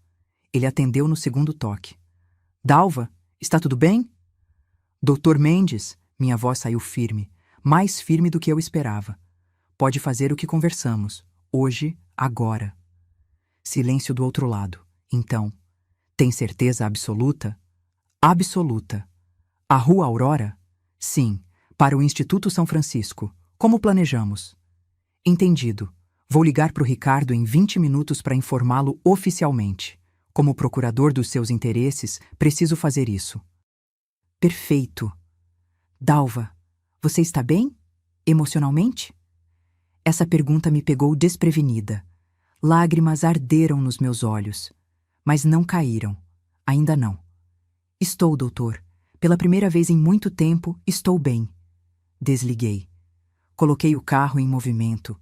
Ele atendeu no segundo toque. Dalva, está tudo bem? Dr. Mendes, minha voz saiu firme, mais firme do que eu esperava. Pode fazer o que conversamos, hoje, agora. Silêncio do outro lado. Então, tem certeza absoluta? Absoluta. A Rua Aurora? Sim, para o Instituto São Francisco. Como planejamos? Entendido. Vou ligar para o Ricardo em 20 minutos para informá-lo oficialmente. Como procurador dos seus interesses, preciso fazer isso. Perfeito. Dalva, você está bem? Emocionalmente? Essa pergunta me pegou desprevenida. Lágrimas arderam nos meus olhos, mas não caíram. Ainda não. Estou, doutor. Pela primeira vez em muito tempo, estou bem. Desliguei. Coloquei o carro em movimento.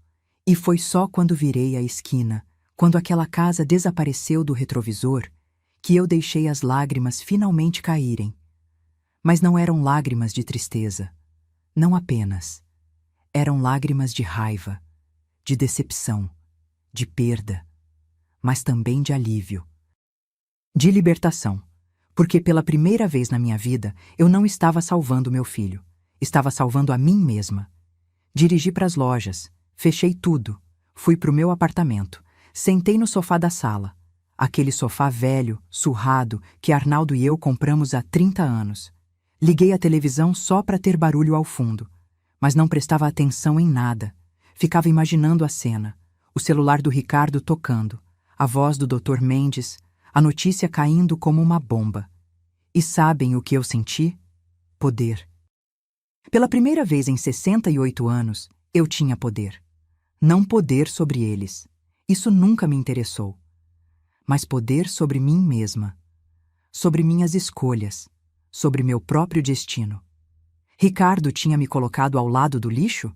E foi só quando virei a esquina, quando aquela casa desapareceu do retrovisor, que eu deixei as lágrimas finalmente caírem. Mas não eram lágrimas de tristeza. Não apenas. Eram lágrimas de raiva, de decepção, de perda, mas também de alívio. De libertação. Porque pela primeira vez na minha vida, eu não estava salvando meu filho. Estava salvando a mim mesma. Dirigi para as lojas. Fechei tudo. Fui para o meu apartamento. Sentei no sofá da sala. Aquele sofá velho, surrado, que Arnaldo e eu compramos há 30 anos. Liguei a televisão só para ter barulho ao fundo. Mas não prestava atenção em nada. Ficava imaginando a cena. O celular do Ricardo tocando. A voz do Dr. Mendes. A notícia caindo como uma bomba. E sabem o que eu senti? Poder. Pela primeira vez em 68 anos, eu tinha poder. Não poder sobre eles. Isso nunca me interessou. Mas poder sobre mim mesma. Sobre minhas escolhas. Sobre meu próprio destino. Ricardo tinha me colocado ao lado do lixo?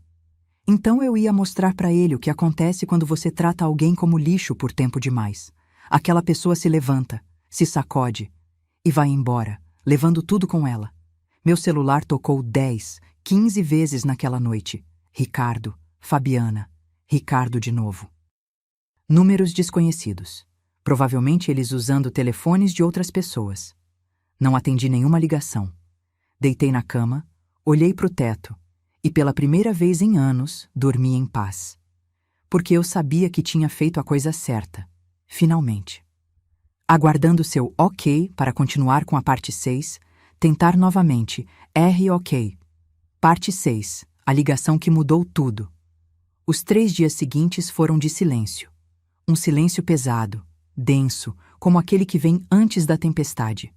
Então eu ia mostrar para ele o que acontece quando você trata alguém como lixo por tempo demais. Aquela pessoa se levanta, se sacode e vai embora, levando tudo com ela. Meu celular tocou 10, 15 vezes naquela noite. Ricardo, Fabiana, Ricardo de novo. Números desconhecidos. Provavelmente eles usando telefones de outras pessoas. Não atendi nenhuma ligação. Deitei na cama, olhei para o teto e, pela primeira vez em anos, dormi em paz. Porque eu sabia que tinha feito a coisa certa. Finalmente. Aguardando seu OK para continuar com a parte 6, tentar novamente OK. Parte 6. A ligação que mudou tudo. Os 3 dias seguintes foram de silêncio. Um silêncio pesado, denso, como aquele que vem antes da tempestade.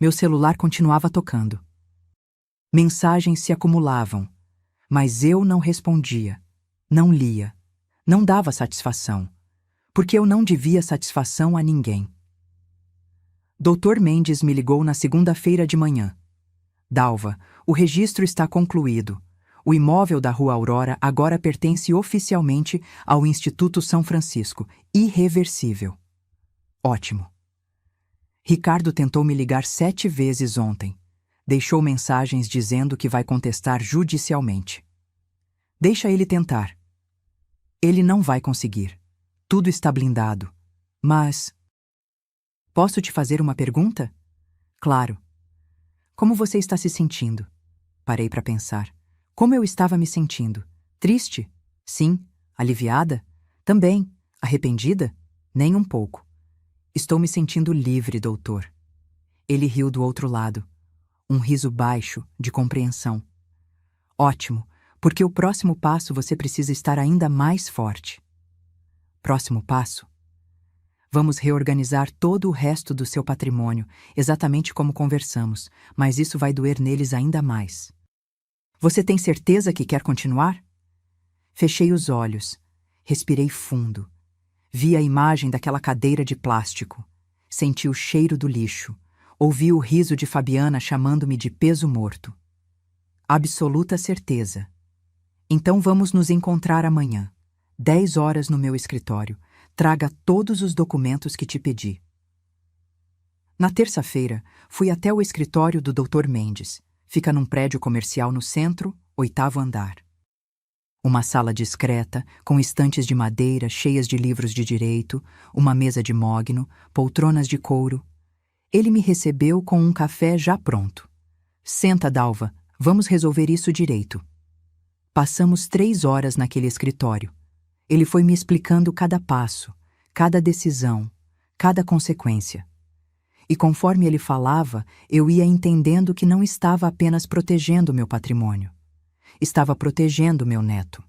Meu celular continuava tocando. Mensagens se acumulavam, mas eu não respondia, não lia, não dava satisfação, porque eu não devia satisfação a ninguém. Dr. Mendes me ligou na segunda-feira de manhã. Dalva, o registro está concluído. O imóvel da Rua Aurora agora pertence oficialmente ao Instituto São Francisco, irreversível. Ótimo. Ricardo tentou me ligar 7 vezes ontem. Deixou mensagens dizendo que vai contestar judicialmente. Deixa ele tentar. Ele não vai conseguir. Tudo está blindado. Mas... Posso te fazer uma pergunta? Claro. Como você está se sentindo? Parei para pensar. Como eu estava me sentindo? Triste? Sim. Aliviada? Também. Arrependida? Nem um pouco. Estou me sentindo livre, doutor. Ele riu do outro lado. Um riso baixo, de compreensão. Ótimo, porque o próximo passo você precisa estar ainda mais forte. Próximo passo? Vamos reorganizar todo o resto do seu patrimônio, exatamente como conversamos, mas isso vai doer neles ainda mais. Você tem certeza que quer continuar? Fechei os olhos, respirei fundo. Vi a imagem daquela cadeira de plástico. Senti o cheiro do lixo. Ouvi o riso de Fabiana chamando-me de peso morto. Absoluta certeza. Então vamos nos encontrar amanhã, 10 horas no meu escritório. Traga todos os documentos que te pedi. Na terça-feira, fui até o escritório do Dr. Mendes. Fica num prédio comercial no centro, 8º andar. Uma sala discreta, com estantes de madeira cheias de livros de direito, uma mesa de mogno, poltronas de couro. Ele me recebeu com um café já pronto. Senta, Dalva, vamos resolver isso direito. Passamos 3 horas naquele escritório. Ele foi me explicando cada passo, cada decisão, cada consequência. E conforme ele falava, eu ia entendendo que não estava apenas protegendo meu patrimônio. Estava protegendo meu neto.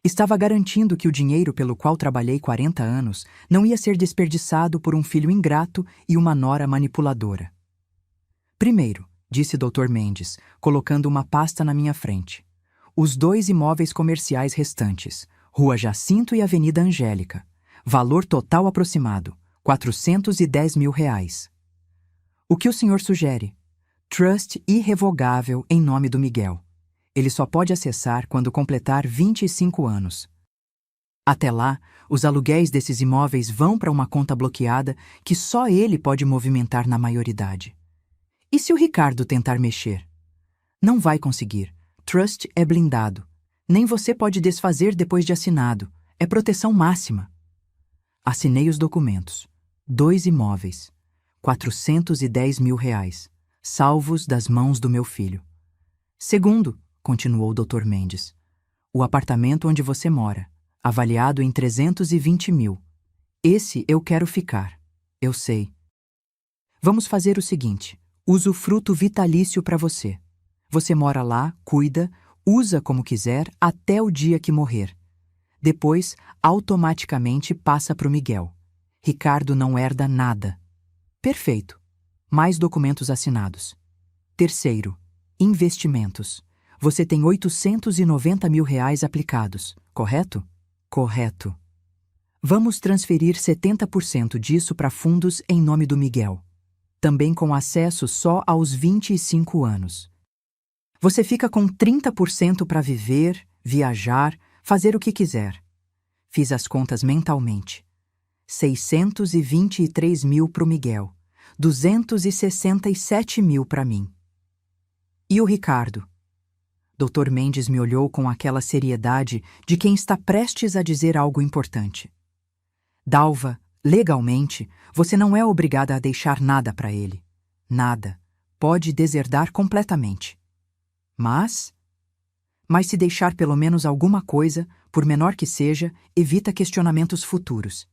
Estava garantindo que o dinheiro pelo qual trabalhei 40 anos não ia ser desperdiçado por um filho ingrato e uma nora manipuladora. Primeiro, disse Dr. Mendes, colocando uma pasta na minha frente. Os 2 imóveis comerciais restantes, Rua Jacinto e Avenida Angélica. Valor total aproximado, R$410 mil. O que o senhor sugere? Trust irrevogável em nome do Miguel. Ele só pode acessar quando completar 25 anos. Até lá, os aluguéis desses imóveis vão para uma conta bloqueada que só ele pode movimentar na maioridade. E se o Ricardo tentar mexer? Não vai conseguir. Trust é blindado. Nem você pode desfazer depois de assinado. É proteção máxima. Assinei os documentos. 2 imóveis. R$410 mil, salvos das mãos do meu filho. Segundo, continuou o Dr. Mendes, o apartamento onde você mora, avaliado em 320 mil. Esse eu quero ficar. Eu sei. Vamos fazer o seguinte, usufruto vitalício para você. Você mora lá, cuida, usa como quiser até o dia que morrer. Depois, automaticamente passa para o Miguel. Ricardo não herda nada. Perfeito. Mais documentos assinados. Terceiro, investimentos. Você tem R$890 mil aplicados, correto? Correto. Vamos transferir 70% disso para fundos em nome do Miguel. Também com acesso só aos 25 anos. Você fica com 30% para viver, viajar, fazer o que quiser. Fiz as contas mentalmente. 623 mil para o Miguel, 267 mil para mim. E o Ricardo? Dr. Mendes me olhou com aquela seriedade de quem está prestes a dizer algo importante. Dalva, legalmente, você não é obrigada a deixar nada para ele. Nada. Pode deserdar completamente. Mas se deixar pelo menos alguma coisa, por menor que seja, evita questionamentos futuros.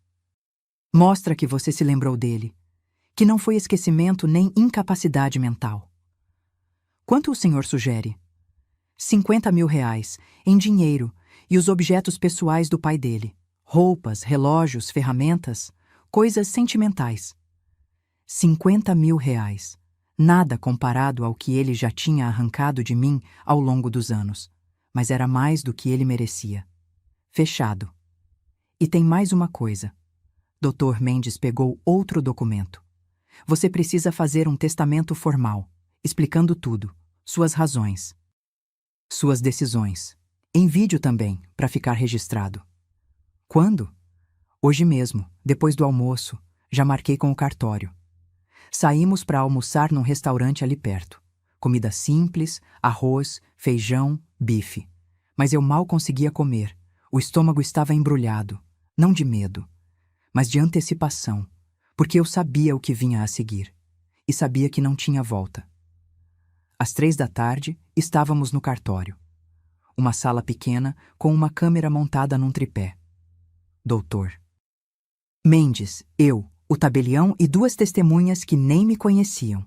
Mostra que você se lembrou dele, que não foi esquecimento nem incapacidade mental. Quanto o senhor sugere? 50 mil reais, em dinheiro, e os objetos pessoais do pai dele. Roupas, relógios, ferramentas, coisas sentimentais. 50 mil reais. Nada comparado ao que ele já tinha arrancado de mim ao longo dos anos, mas era mais do que ele merecia. Fechado. E tem mais uma coisa. Dr. Mendes pegou outro documento. Você precisa fazer um testamento formal, explicando tudo, suas razões, suas decisões. Em vídeo também, para ficar registrado. Quando? Hoje mesmo, depois do almoço, já marquei com o cartório. Saímos para almoçar num restaurante ali perto. Comida simples, arroz, feijão, bife. Mas eu mal conseguia comer. O estômago estava embrulhado, não de medo, mas de antecipação, porque eu sabia o que vinha a seguir, e sabia que não tinha volta. Às 3 da tarde, estávamos no cartório. Uma sala pequena, com uma câmera montada num tripé. Doutor Mendes, eu, o tabelião e 2 testemunhas que nem me conheciam.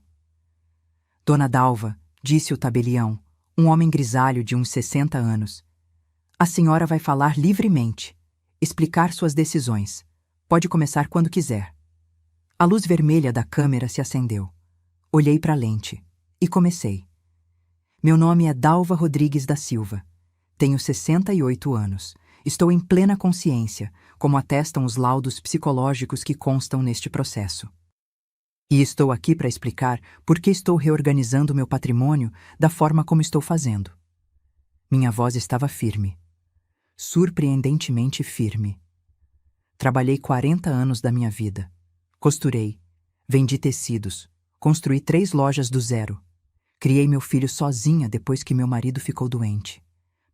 Dona Dalva, disse o tabelião, um homem grisalho de uns 60 anos. A senhora vai falar livremente, explicar suas decisões. Pode começar quando quiser. A luz vermelha da câmera se acendeu. Olhei para a lente e comecei. Meu nome é Dalva Rodrigues da Silva. Tenho 68 anos. Estou em plena consciência, como atestam os laudos psicológicos que constam neste processo. E estou aqui para explicar por que estou reorganizando meu patrimônio da forma como estou fazendo. Minha voz estava firme. Surpreendentemente firme. Trabalhei 40 anos da minha vida. Costurei, vendi tecidos, construí 3 lojas do zero. Criei meu filho sozinha depois que meu marido ficou doente.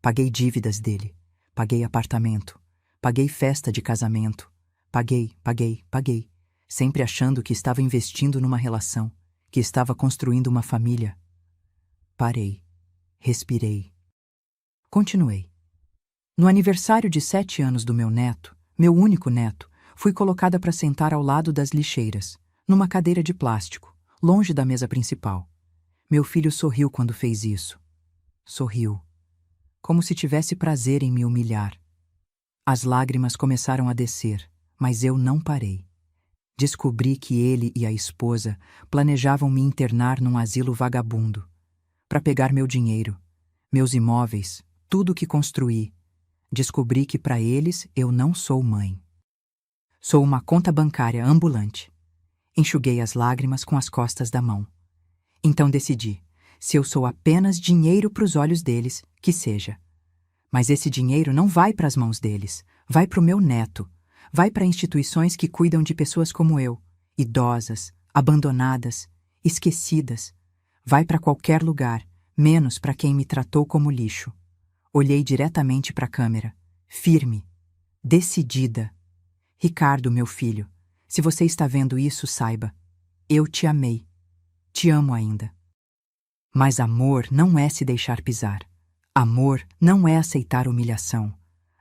Paguei dívidas dele, paguei apartamento, paguei festa de casamento, paguei, sempre achando que estava investindo numa relação, que estava construindo uma família. Parei, respirei. Continuei. No aniversário de 7 anos do meu neto, meu único neto, fui colocada para sentar ao lado das lixeiras, numa cadeira de plástico, longe da mesa principal. Meu filho sorriu quando fez isso. Sorriu, como se tivesse prazer em me humilhar. As lágrimas começaram a descer, mas eu não parei. Descobri que ele e a esposa planejavam me internar num asilo vagabundo, para pegar meu dinheiro, meus imóveis, tudo o que construí. Descobri que para eles eu não sou mãe. Sou uma conta bancária ambulante. Enxuguei as lágrimas com as costas da mão. Então decidi, se eu sou apenas dinheiro para os olhos deles, que seja. Mas esse dinheiro não vai para as mãos deles, vai para o meu neto, vai para instituições que cuidam de pessoas como eu, idosas, abandonadas, esquecidas. Vai para qualquer lugar, menos para quem me tratou como lixo. Olhei diretamente para a câmera, firme, decidida. Ricardo, meu filho, se você está vendo isso, saiba, eu te amei. Te amo ainda. Mas amor não é se deixar pisar. Amor não é aceitar humilhação.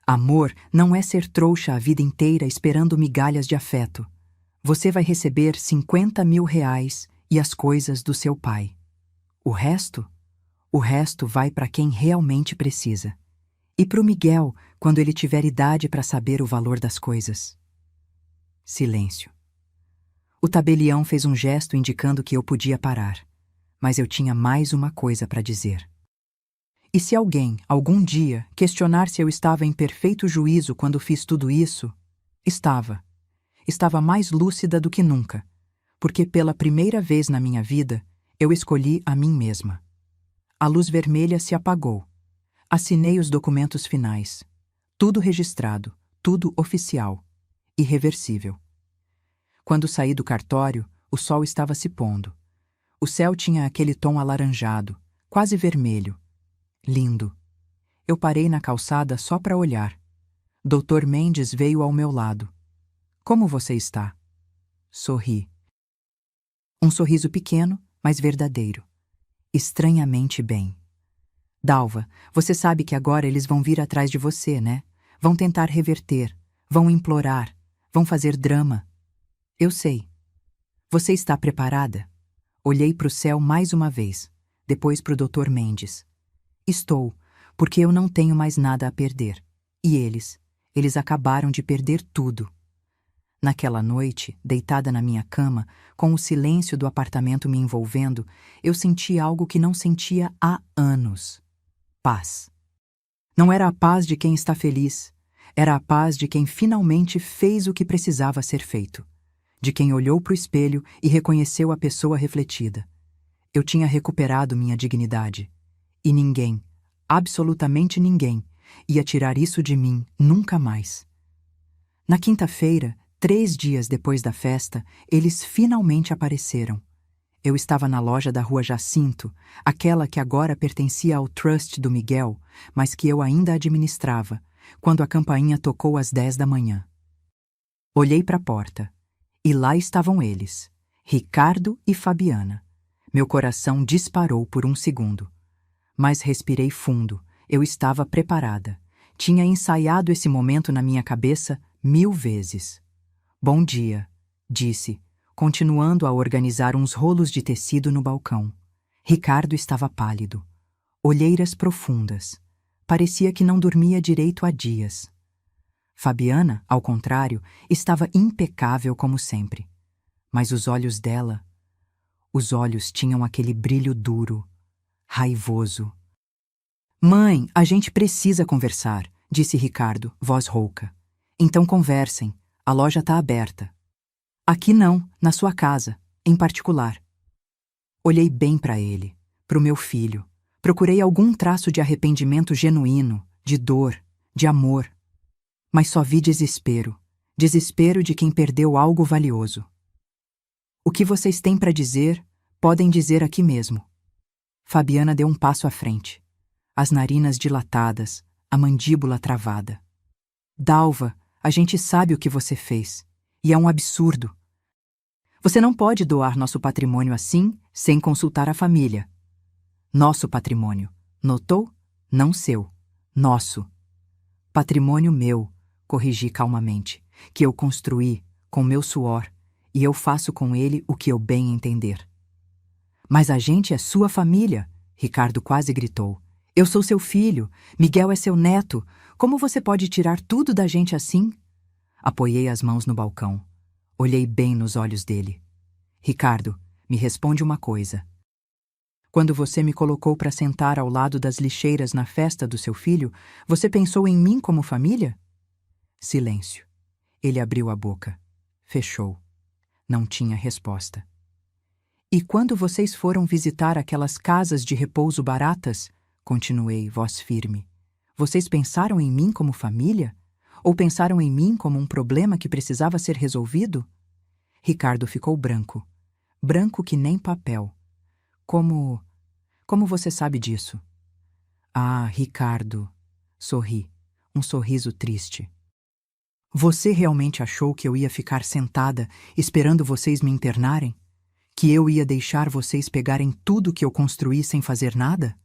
Amor não é ser trouxa a vida inteira esperando migalhas de afeto. Você vai receber 50 mil reais e as coisas do seu pai. O resto vai para quem realmente precisa. E para o Miguel, quando ele tiver idade para saber o valor das coisas. Silêncio. O tabelião fez um gesto indicando que eu podia parar, mas eu tinha mais uma coisa para dizer. E se alguém, algum dia, questionar se eu estava em perfeito juízo quando fiz tudo isso, estava. Estava mais lúcida do que nunca, porque pela primeira vez na minha vida, eu escolhi a mim mesma. A luz vermelha se apagou. Assinei os documentos finais. Tudo registrado, tudo oficial, irreversível. Quando saí do cartório, o sol estava se pondo. O céu tinha aquele tom alaranjado, quase vermelho. Lindo. Eu parei na calçada só para olhar. Dr. Mendes veio ao meu lado. Como você está? Sorri. Um sorriso pequeno, mas verdadeiro. Estranhamente bem. Dalva, você sabe que agora eles vão vir atrás de você, né? Vão tentar reverter, vão implorar, vão fazer drama. Eu sei. Você está preparada? Olhei para o céu mais uma vez, depois para o Dr. Mendes. Estou, porque eu não tenho mais nada a perder. E eles acabaram de perder tudo. Naquela noite, deitada na minha cama, com o silêncio do apartamento me envolvendo, eu senti algo que não sentia há anos. Paz. Não era a paz de quem está feliz, era a paz de quem finalmente fez o que precisava ser feito. De quem olhou para o espelho e reconheceu a pessoa refletida. Eu tinha recuperado minha dignidade. E ninguém, absolutamente ninguém, ia tirar isso de mim nunca mais. Na quinta-feira, 3 dias depois da festa, eles finalmente apareceram. Eu estava na loja da Rua Jacinto, aquela que agora pertencia ao trust do Miguel, mas que eu ainda administrava, quando a campainha tocou às 10 da manhã. Olhei para a porta. E lá estavam eles, Ricardo e Fabiana. Meu coração disparou por um segundo. Mas respirei fundo, eu estava preparada. Tinha ensaiado esse momento na minha cabeça 1000 vezes. Bom dia, disse, continuando a organizar uns rolos de tecido no balcão. Ricardo estava pálido. Olheiras profundas. Parecia que não dormia direito há dias. Fabiana, ao contrário, estava impecável como sempre. Mas os olhos dela... Os olhos tinham aquele brilho duro, raivoso. Mãe, a gente precisa conversar, disse Ricardo, voz rouca. Então conversem, a loja está aberta. Aqui não, na sua casa, em particular. Olhei bem para ele, para o meu filho. Procurei algum traço de arrependimento genuíno, de dor, de amor. Mas só vi desespero. Desespero de quem perdeu algo valioso. O que vocês têm para dizer, podem dizer aqui mesmo. Fabiana deu um passo à frente. As narinas dilatadas, a mandíbula travada. Dalva, a gente sabe o que você fez. E é um absurdo. Você não pode doar nosso patrimônio assim, sem consultar a família. Nosso patrimônio. Notou? Não seu. Nosso. Patrimônio meu, corrigi calmamente, que eu construí com meu suor, e eu faço com ele o que eu bem entender. Mas a gente é sua família, Ricardo quase gritou. Eu sou seu filho, Miguel é seu neto. Como você pode tirar tudo da gente assim? Apoiei as mãos no balcão. Olhei bem nos olhos dele. Ricardo, me responde uma coisa. Quando você me colocou para sentar ao lado das lixeiras na festa do seu filho, você pensou em mim como família? Silêncio. Ele abriu a boca. Fechou. Não tinha resposta. E quando vocês foram visitar aquelas casas de repouso baratas, continuei, voz firme, vocês pensaram em mim como família? Ou pensaram em mim como um problema que precisava ser resolvido? Ricardo ficou branco. Branco que nem papel. Como você sabe disso? Ah, Ricardo. Sorri. Um sorriso triste. Você realmente achou que eu ia ficar sentada esperando vocês me internarem? Que eu ia deixar vocês pegarem tudo que eu construí sem fazer nada?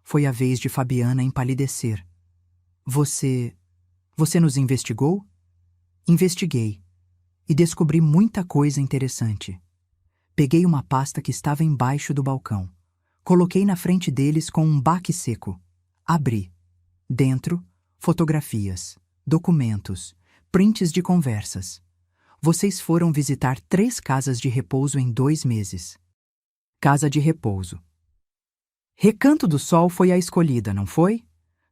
Foi a vez de Fabiana empalidecer. Você nos investigou? Investiguei. E descobri muita coisa interessante. Peguei uma pasta que estava embaixo do balcão. Coloquei na frente deles com um baque seco. Abri. Dentro, fotografias, documentos, prints de conversas. Vocês foram visitar 3 casas de repouso em 2 meses. Casa de repouso. Recanto do Sol foi a escolhida, não foi?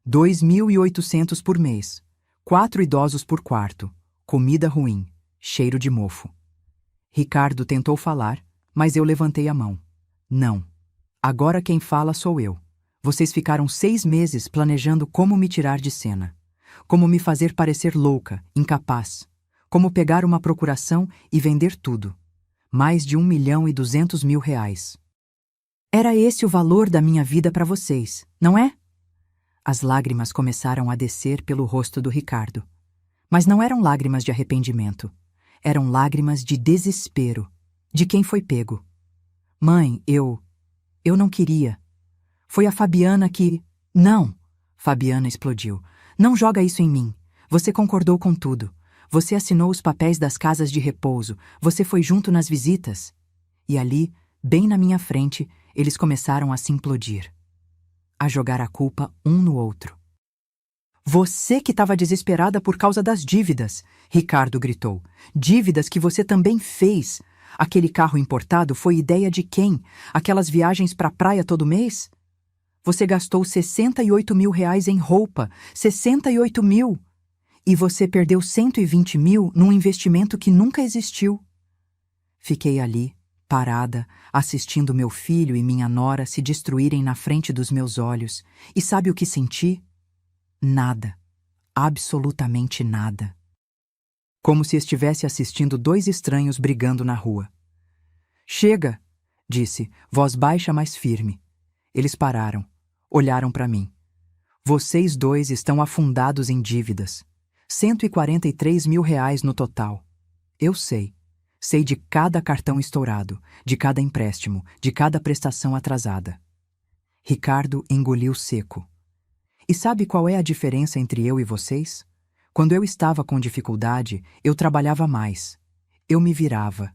2.800 por mês. 4 idosos por quarto. Comida ruim. Cheiro de mofo. Ricardo tentou falar, mas eu levantei a mão. Não. Agora quem fala sou eu. Vocês ficaram 6 meses planejando como me tirar de cena, como me fazer parecer louca, incapaz, como pegar uma procuração e vender tudo. Mais de R$ 1.200.000. Era esse o valor da minha vida para vocês, não é? As lágrimas começaram a descer pelo rosto do Ricardo. Mas não eram lágrimas de arrependimento. Eram lágrimas de desespero, de quem foi pego. Mãe, eu não queria. Foi a Fabiana que... Não! Fabiana explodiu. Não joga isso em mim. Você concordou com tudo. Você assinou os papéis das casas de repouso. Você foi junto nas visitas. E ali, bem na minha frente, eles começaram a se implodir. A jogar a culpa um no outro. Você que estava desesperada por causa das dívidas, Ricardo gritou. Dívidas que você também fez. Aquele carro importado foi ideia de quem? Aquelas viagens para a praia todo mês? Você gastou R$ 68.000 em roupa. 68 mil! E você perdeu 120 mil num investimento que nunca existiu. Fiquei ali, parada, assistindo meu filho e minha nora se destruírem na frente dos meus olhos. E sabe o que senti? Nada. Absolutamente nada. Como se estivesse assistindo 2 estranhos brigando na rua. Chega! Disse, voz baixa, mas firme. Eles pararam. Olharam para mim. Vocês 2 estão afundados em dívidas. R$ 143.000 no total. Eu sei. Sei de cada cartão estourado, de cada empréstimo, de cada prestação atrasada. Ricardo engoliu seco. E sabe qual é a diferença entre eu e vocês? Quando eu estava com dificuldade, eu trabalhava mais. Eu me virava.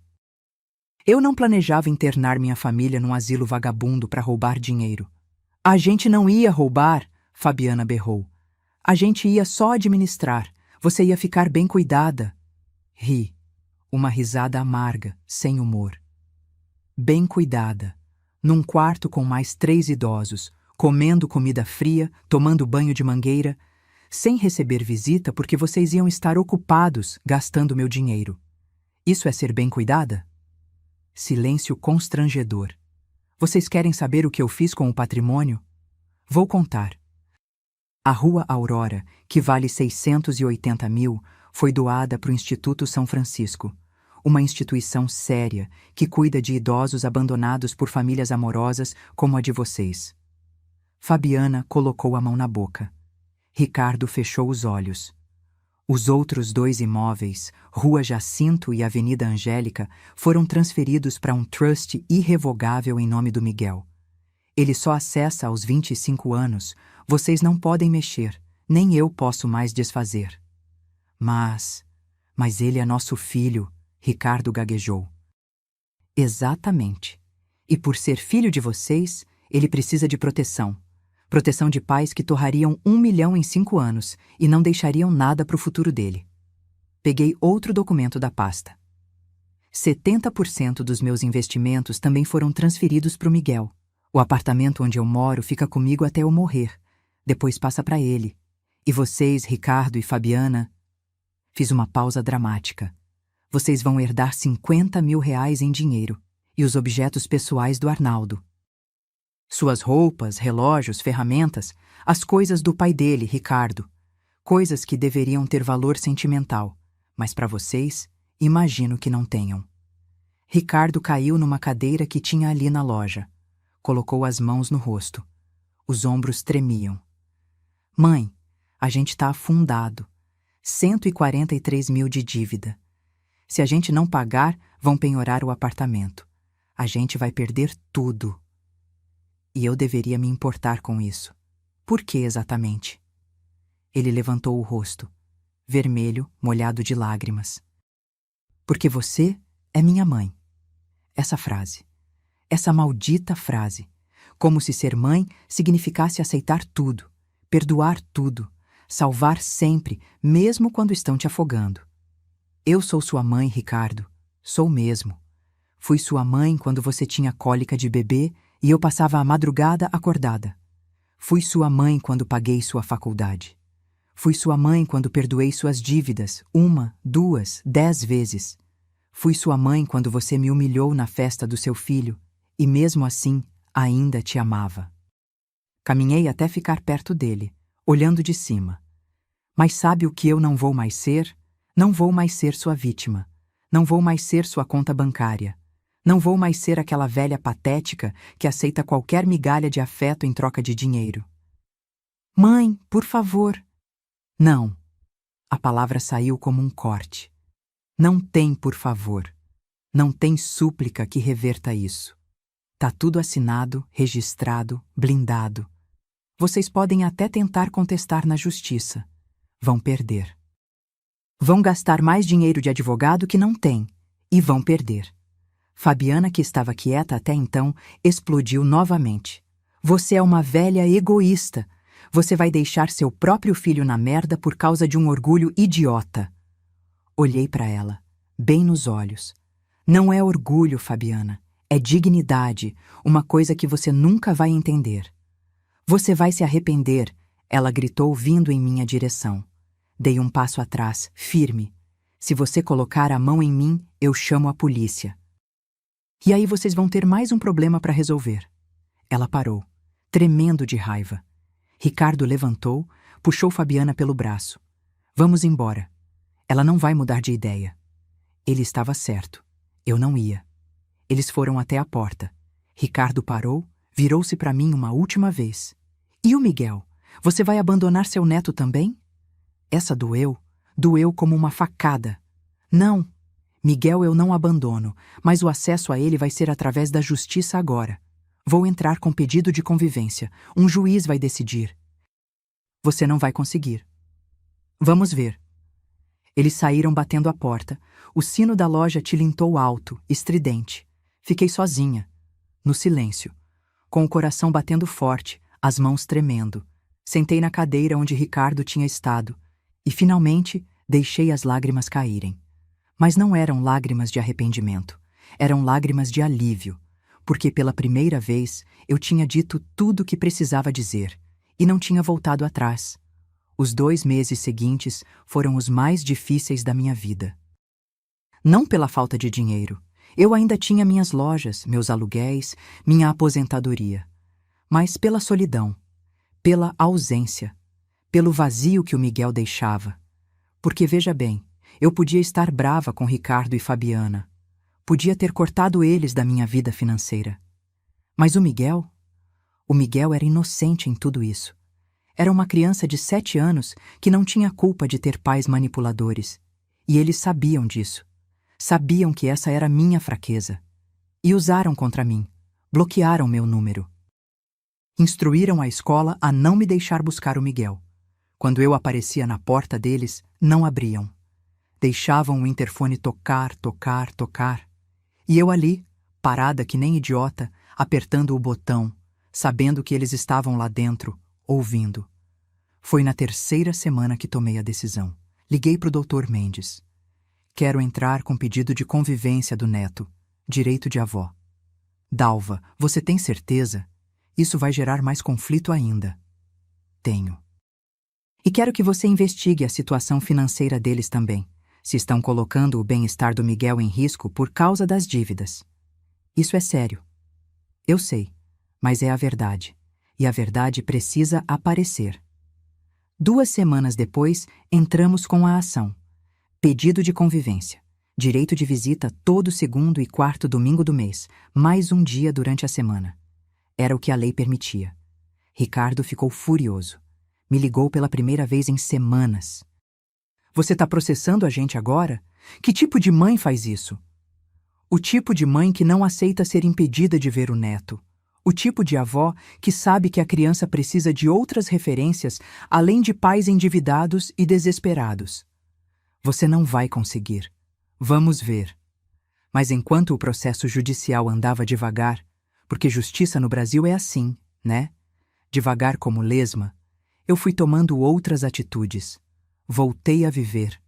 Eu não planejava internar minha família num asilo vagabundo para roubar dinheiro. A gente não ia roubar, Fabiana berrou. A gente ia só administrar. Você ia ficar bem cuidada. Ri. Uma risada amarga, sem humor. Bem cuidada. Num quarto com mais 3 idosos, comendo comida fria, tomando banho de mangueira, sem receber visita porque vocês iam estar ocupados gastando meu dinheiro. Isso é ser bem cuidada? Silêncio constrangedor. Vocês querem saber o que eu fiz com o patrimônio? Vou contar. A Rua Aurora, que vale 680 mil, foi doada para o Instituto São Francisco, uma instituição séria que cuida de idosos abandonados por famílias amorosas como a de vocês. Fabiana colocou a mão na boca. Ricardo fechou os olhos. Os outros 2 imóveis, Rua Jacinto e Avenida Angélica, foram transferidos para um trust irrevogável em nome do Miguel. Ele só acessa aos 25 anos, vocês não podem mexer, nem eu posso mais desfazer. Mas ele é nosso filho, Ricardo gaguejou. Exatamente. E por ser filho de vocês, ele precisa de proteção. Proteção de pais que torrariam 1 milhão em 5 anos e não deixariam nada para o futuro dele. Peguei outro documento da pasta. 70% dos meus investimentos também foram transferidos para o Miguel. O apartamento onde eu moro fica comigo até eu morrer. Depois passa para ele. E vocês, Ricardo e Fabiana... Fiz uma pausa dramática. Vocês vão herdar R$ 50.000 em dinheiro e os objetos pessoais do Arnaldo. Suas roupas, relógios, ferramentas, as coisas do pai dele, Ricardo. Coisas que deveriam ter valor sentimental, mas para vocês, imagino que não tenham. Ricardo caiu numa cadeira que tinha ali na loja. Colocou as mãos no rosto. Os ombros tremiam. Mãe, a gente está afundado. 143 mil de dívida. Se a gente não pagar, vão penhorar o apartamento. A gente vai perder tudo. E eu deveria me importar com isso. Por que exatamente? Ele levantou o rosto, vermelho, molhado de lágrimas. Porque você é minha mãe. Essa frase. Essa maldita frase. Como se ser mãe significasse aceitar tudo, perdoar tudo, salvar sempre, mesmo quando estão te afogando. Eu sou sua mãe, Ricardo. Sou mesmo. Fui sua mãe quando você tinha cólica de bebê e eu passava a madrugada acordada. Fui sua mãe quando paguei sua faculdade. Fui sua mãe quando perdoei suas dívidas 1, 2, 10 vezes. Fui sua mãe quando você me humilhou na festa do seu filho e mesmo assim ainda te amava. Caminhei até ficar perto dele, olhando de cima. Mas sabe o que eu não vou mais ser? Não vou mais ser sua vítima. Não vou mais ser sua conta bancária. Não vou mais ser aquela velha patética que aceita qualquer migalha de afeto em troca de dinheiro. Mãe, por favor. Não. A palavra saiu como um corte. Não tem por favor. Não tem súplica que reverta isso. Tá tudo assinado, registrado, blindado. Vocês podem até tentar contestar na justiça. Vão perder. Vão gastar mais dinheiro de advogado que não tem. E vão perder. Fabiana, que estava quieta até então, explodiu novamente. Você é uma velha egoísta. Você vai deixar seu próprio filho na merda por causa de um orgulho idiota. Olhei para ela, bem nos olhos. Não é orgulho, Fabiana. É dignidade, uma coisa que você nunca vai entender. Você vai se arrepender, ela gritou vindo em minha direção. Dei um passo atrás, firme. Se você colocar a mão em mim, eu chamo a polícia. E aí vocês vão ter mais um problema para resolver. Ela parou, tremendo de raiva. Ricardo levantou, puxou Fabiana pelo braço. Vamos embora. Ela não vai mudar de ideia. Ele estava certo. Eu não ia. Eles foram até a porta. Ricardo parou, virou-se para mim uma última vez. E o Miguel? Você vai abandonar seu neto também? Essa doeu. Doeu como uma facada. Não. Miguel eu não abandono, mas o acesso a ele vai ser através da justiça agora. Vou entrar com pedido de convivência. Um juiz vai decidir. Você não vai conseguir. Vamos ver. Eles saíram batendo a porta. O sino da loja tilintou alto, estridente. Fiquei sozinha, no silêncio, com o coração batendo forte, as mãos tremendo. Sentei na cadeira onde Ricardo tinha estado e, finalmente, deixei as lágrimas caírem. Mas não eram lágrimas de arrependimento. Eram lágrimas de alívio, porque pela primeira vez eu tinha dito tudo o que precisava dizer e não tinha voltado atrás. Os 2 meses seguintes foram os mais difíceis da minha vida. Não pela falta de dinheiro. Eu ainda tinha minhas lojas, meus aluguéis, minha aposentadoria. Mas pela solidão, pela ausência, pelo vazio que o Miguel deixava. Porque, veja bem, eu podia estar brava com Ricardo e Fabiana. Podia ter cortado eles da minha vida financeira. Mas o Miguel? O Miguel era inocente em tudo isso. Era uma criança de 7 anos que não tinha culpa de ter pais manipuladores. E eles sabiam disso. Sabiam que essa era minha fraqueza. E usaram contra mim. Bloquearam meu número. Instruíram a escola a não me deixar buscar o Miguel. Quando eu aparecia na porta deles, não abriam. Deixavam o interfone tocar, tocar, tocar. E eu ali, parada que nem idiota, apertando o botão, sabendo que eles estavam lá dentro, ouvindo. Foi na 3ª semana que tomei a decisão. Liguei para o Dr. Mendes. Quero entrar com pedido de convivência do neto, direito de avó. Dalva, você tem certeza? Isso vai gerar mais conflito ainda. Tenho. E quero que você investigue a situação financeira deles também, se estão colocando o bem-estar do Miguel em risco por causa das dívidas. Isso é sério. Eu sei, mas é a verdade. E a verdade precisa aparecer. 2 semanas depois, entramos com a ação. Pedido de convivência. Direito de visita todo 2º e 4º domingo do mês, mais um dia durante a semana. Era o que a lei permitia. Ricardo ficou furioso. Me ligou pela primeira vez em semanas. Você tá processando a gente agora? Que tipo de mãe faz isso? O tipo de mãe que não aceita ser impedida de ver o neto. O tipo de avó que sabe que a criança precisa de outras referências além de pais endividados e desesperados. Você não vai conseguir. Vamos ver. Mas enquanto o processo judicial andava devagar, porque justiça no Brasil é assim, né? Devagar como lesma, eu fui tomando outras atitudes. Voltei a viver.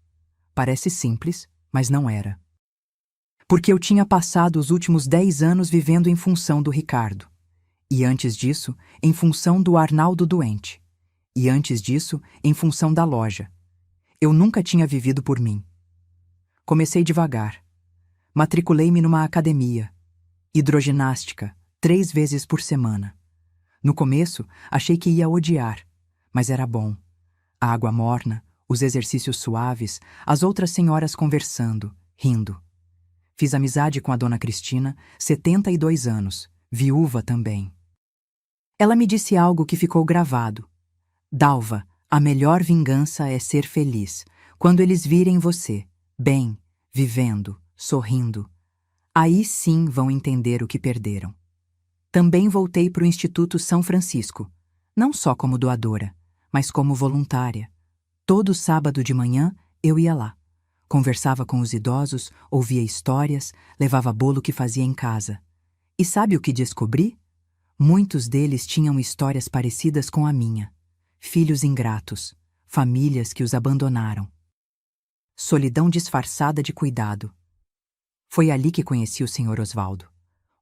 Parece simples, mas não era. Porque eu tinha passado os últimos 10 anos vivendo em função do Ricardo. E antes disso, em função do Arnaldo doente. E antes disso, em função da loja. Eu nunca tinha vivido por mim. Comecei devagar. Matriculei-me numa academia. Hidroginástica, 3 vezes por semana. No começo, achei que ia odiar, mas era bom. A água morna, os exercícios suaves, as outras senhoras conversando, rindo. Fiz amizade com a dona Cristina, 72 anos, viúva também. Ela me disse algo que ficou gravado. Dalva, a melhor vingança é ser feliz, quando eles virem você, bem, vivendo, sorrindo. Aí sim vão entender o que perderam. Também voltei para o Instituto São Francisco, não só como doadora, mas como voluntária. Todo sábado de manhã eu ia lá. Conversava com os idosos, ouvia histórias, levava bolo que fazia em casa. E sabe o que descobri? Muitos deles tinham histórias parecidas com a minha. Filhos ingratos, famílias que os abandonaram. Solidão disfarçada de cuidado. Foi ali que conheci o Sr. Osvaldo.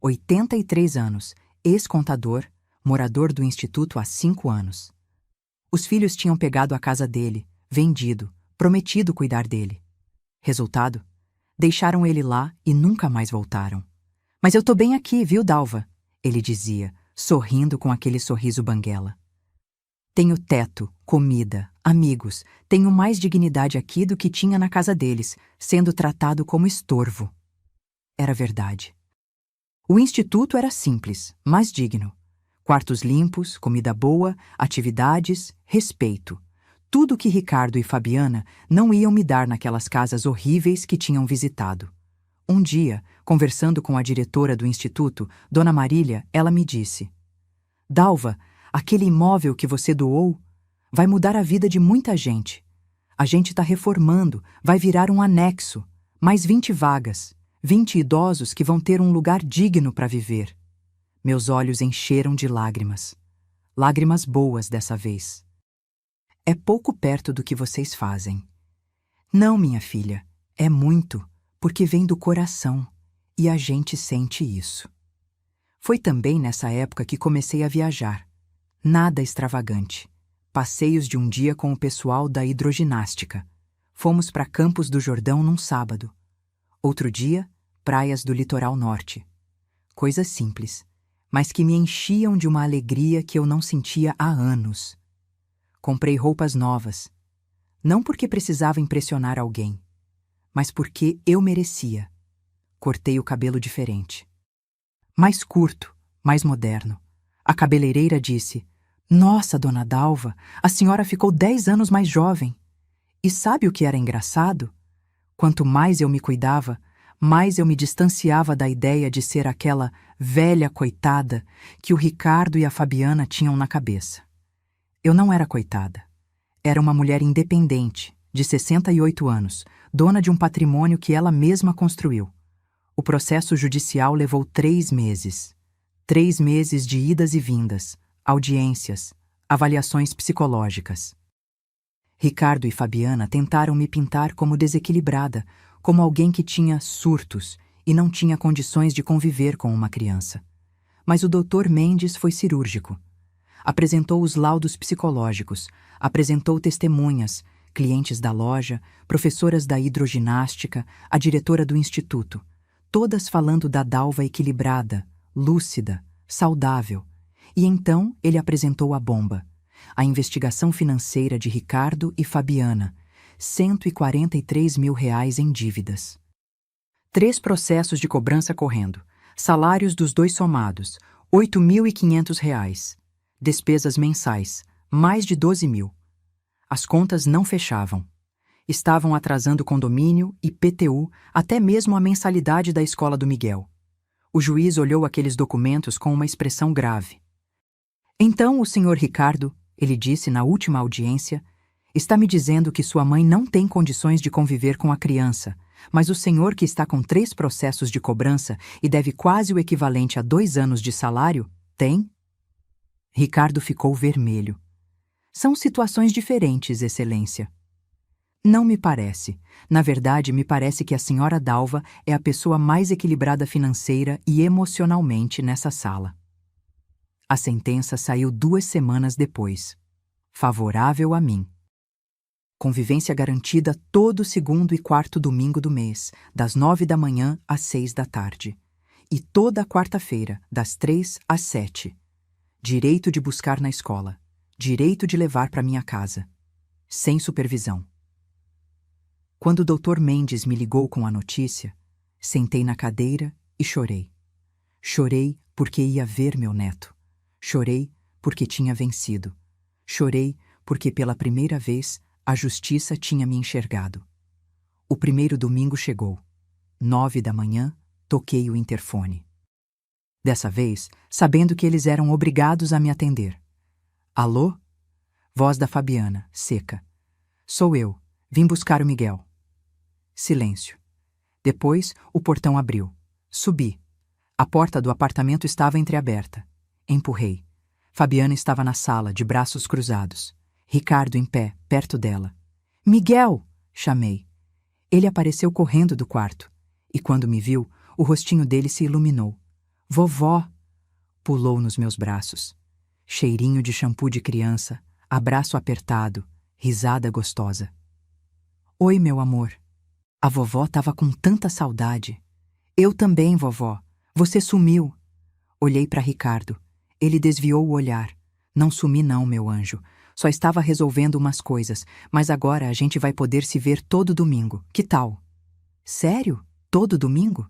83 anos, ex-contador, morador do Instituto há 5 anos. Os filhos tinham pegado a casa dele, vendido, prometido cuidar dele. Resultado? Deixaram ele lá e nunca mais voltaram. Mas eu tô bem aqui, viu, Dalva? Ele dizia, sorrindo com aquele sorriso banguela. Tenho teto, comida, amigos, tenho mais dignidade aqui do que tinha na casa deles, sendo tratado como estorvo. Era verdade. O instituto era simples, mas digno. Quartos limpos, comida boa, atividades, respeito. Tudo que Ricardo e Fabiana não iam me dar naquelas casas horríveis que tinham visitado. Um dia, conversando com a diretora do instituto, Dona Marília, ela me disse: Dalva, aquele imóvel que você doou vai mudar a vida de muita gente. A gente está reformando, vai virar um anexo, mais 20 vagas. 20 idosos que vão ter um lugar digno para viver. Meus olhos encheram de lágrimas. Lágrimas boas dessa vez. É pouco perto do que vocês fazem. Não, minha filha, é muito, porque vem do coração, e a gente sente isso. Foi também nessa época que comecei a viajar. Nada extravagante. Passeios de um dia com o pessoal da hidroginástica. Fomos para Campos do Jordão num sábado. Outro dia, praias do litoral norte. Coisas simples, mas que me enchiam de uma alegria que eu não sentia há anos. Comprei roupas novas, não porque precisava impressionar alguém, mas porque eu merecia. Cortei o cabelo diferente. Mais curto, mais moderno. A cabeleireira disse: Nossa, dona Dalva, a senhora ficou 10 anos mais jovem. E sabe o que era engraçado? Quanto mais eu me cuidava, mais eu me distanciava da ideia de ser aquela velha coitada que o Ricardo e a Fabiana tinham na cabeça. Eu não era coitada. Era uma mulher independente, de 68 anos, dona de um patrimônio que ela mesma construiu. O processo judicial levou 3 meses. 3 meses de idas e vindas, audiências, avaliações psicológicas. Ricardo e Fabiana tentaram me pintar como desequilibrada, como alguém que tinha surtos e não tinha condições de conviver com uma criança. Mas o Dr. Mendes foi cirúrgico. Apresentou os laudos psicológicos, apresentou testemunhas, clientes da loja, professoras da hidroginástica, a diretora do instituto, todas falando da Dalva equilibrada, lúcida, saudável. E então ele apresentou a bomba, a investigação financeira de Ricardo e Fabiana, R$ 143 mil em dívidas. 3 processos de cobrança correndo, salários dos 2 somados, R$ 8.500. Despesas mensais, mais de 12 mil. As contas não fechavam. Estavam atrasando condomínio, IPTU, até mesmo a mensalidade da escola do Miguel. O juiz olhou aqueles documentos com uma expressão grave. Então o senhor Ricardo, ele disse na última audiência, está me dizendo que sua mãe não tem condições de conviver com a criança, mas o senhor que está com 3 processos de cobrança e deve quase o equivalente a 2 anos de salário, tem? Ricardo ficou vermelho. São situações diferentes, Excelência. Não me parece. Na verdade, me parece que a senhora Dalva é a pessoa mais equilibrada financeira e emocionalmente nessa sala. A sentença saiu 2 semanas depois. Favorável a mim. Convivência garantida todo segundo e quarto domingo do mês, das 9 da manhã às 6 da tarde. E toda quarta-feira, das 3 às 7. direito de buscar na escola, direito de levar para minha casa, sem supervisão. Quando o Dr. Mendes me ligou com a notícia, sentei na cadeira e chorei. Chorei porque ia ver meu neto. Chorei porque tinha vencido. Chorei porque pela primeira vez a justiça tinha me enxergado. O primeiro domingo chegou. 9 da manhã, toquei o interfone. Dessa vez, sabendo que eles eram obrigados a me atender. Alô? Voz da Fabiana, seca. Sou eu. Vim buscar o Miguel. Silêncio. Depois, o portão abriu. Subi. A porta do apartamento estava entreaberta. Empurrei. Fabiana estava na sala, de braços cruzados. Ricardo em pé, perto dela. Miguel! Chamei. Ele apareceu correndo do quarto. E quando me viu, o rostinho dele se iluminou. Vovó! Pulou nos meus braços. Cheirinho de shampoo de criança, abraço apertado, risada gostosa. Oi, meu amor. A vovó estava com tanta saudade. Eu também, vovó. Você sumiu. Olhei para Ricardo. Ele desviou o olhar. Não sumi não, meu anjo. Só estava resolvendo umas coisas, mas agora a gente vai poder se ver todo domingo. Que tal? Sério? Todo domingo?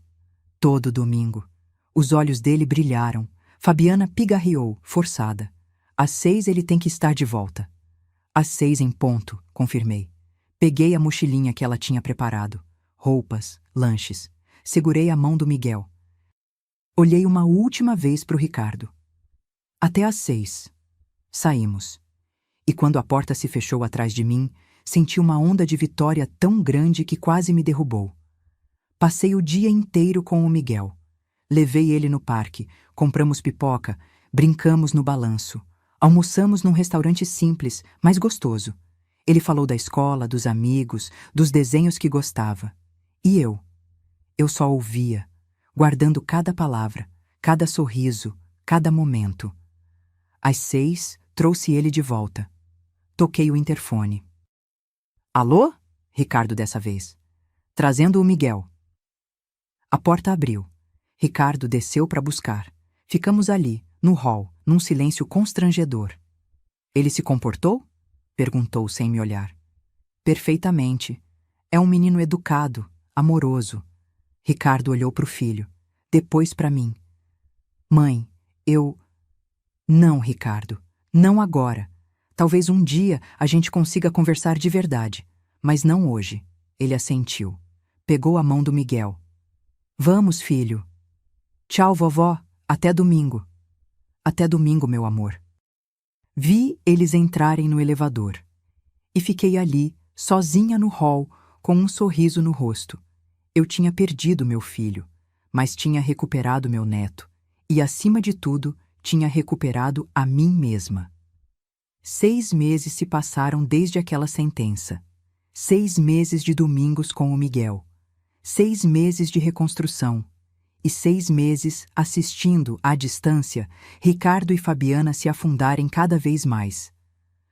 Todo domingo. Os olhos dele brilharam. Fabiana pigarreou, forçada. Às 6 ele tem que estar de volta. Às 6 em ponto, confirmei. Peguei a mochilinha que ela tinha preparado. Roupas, lanches. Segurei a mão do Miguel. Olhei uma última vez para o Ricardo. Até às 6. Saímos. E quando a porta se fechou atrás de mim, senti uma onda de vitória tão grande que quase me derrubou. Passei o dia inteiro com o Miguel. Levei ele no parque, compramos pipoca, brincamos no balanço. Almoçamos num restaurante simples, mas gostoso. Ele falou da escola, dos amigos, dos desenhos que gostava. E eu? Eu só ouvia, guardando cada palavra, cada sorriso, cada momento. Às 6, trouxe ele de volta. Toquei o interfone. Alô? Ricardo dessa vez. Trazendo o Miguel. A porta abriu. Ricardo desceu para buscar. Ficamos ali, no hall, num silêncio constrangedor. Ele se comportou? Perguntou sem me olhar. Perfeitamente. É um menino educado, amoroso. Ricardo olhou para o filho, depois para mim. Mãe, eu... Não, Ricardo, não agora. Talvez um dia a gente consiga conversar de verdade, mas não hoje. Ele assentiu. Pegou a mão do Miguel. Vamos, filho. Tchau, vovó. Até domingo. Até domingo, meu amor. Vi eles entrarem no elevador. E fiquei ali, sozinha no hall, com um sorriso no rosto. Eu tinha perdido meu filho, mas tinha recuperado meu neto. E, acima de tudo, tinha recuperado a mim mesma. 6 meses se passaram desde aquela sentença. 6 meses de domingos com o Miguel. 6 meses de reconstrução. E 6 meses assistindo, à distância, Ricardo e Fabiana se afundarem cada vez mais.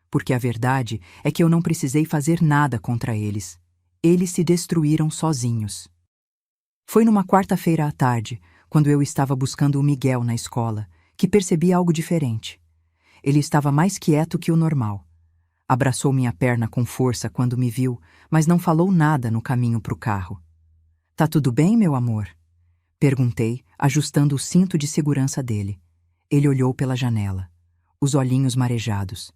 Porque a verdade é que eu não precisei fazer nada contra eles. Eles se destruíram sozinhos. Foi numa quarta-feira à tarde, quando eu estava buscando o Miguel na escola, que percebi algo diferente. Ele estava mais quieto que o normal. Abraçou minha perna com força quando me viu, mas não falou nada no caminho para o carro. Tá tudo bem, meu amor? Perguntei, ajustando o cinto de segurança dele. Ele olhou pela janela, os olhinhos marejados.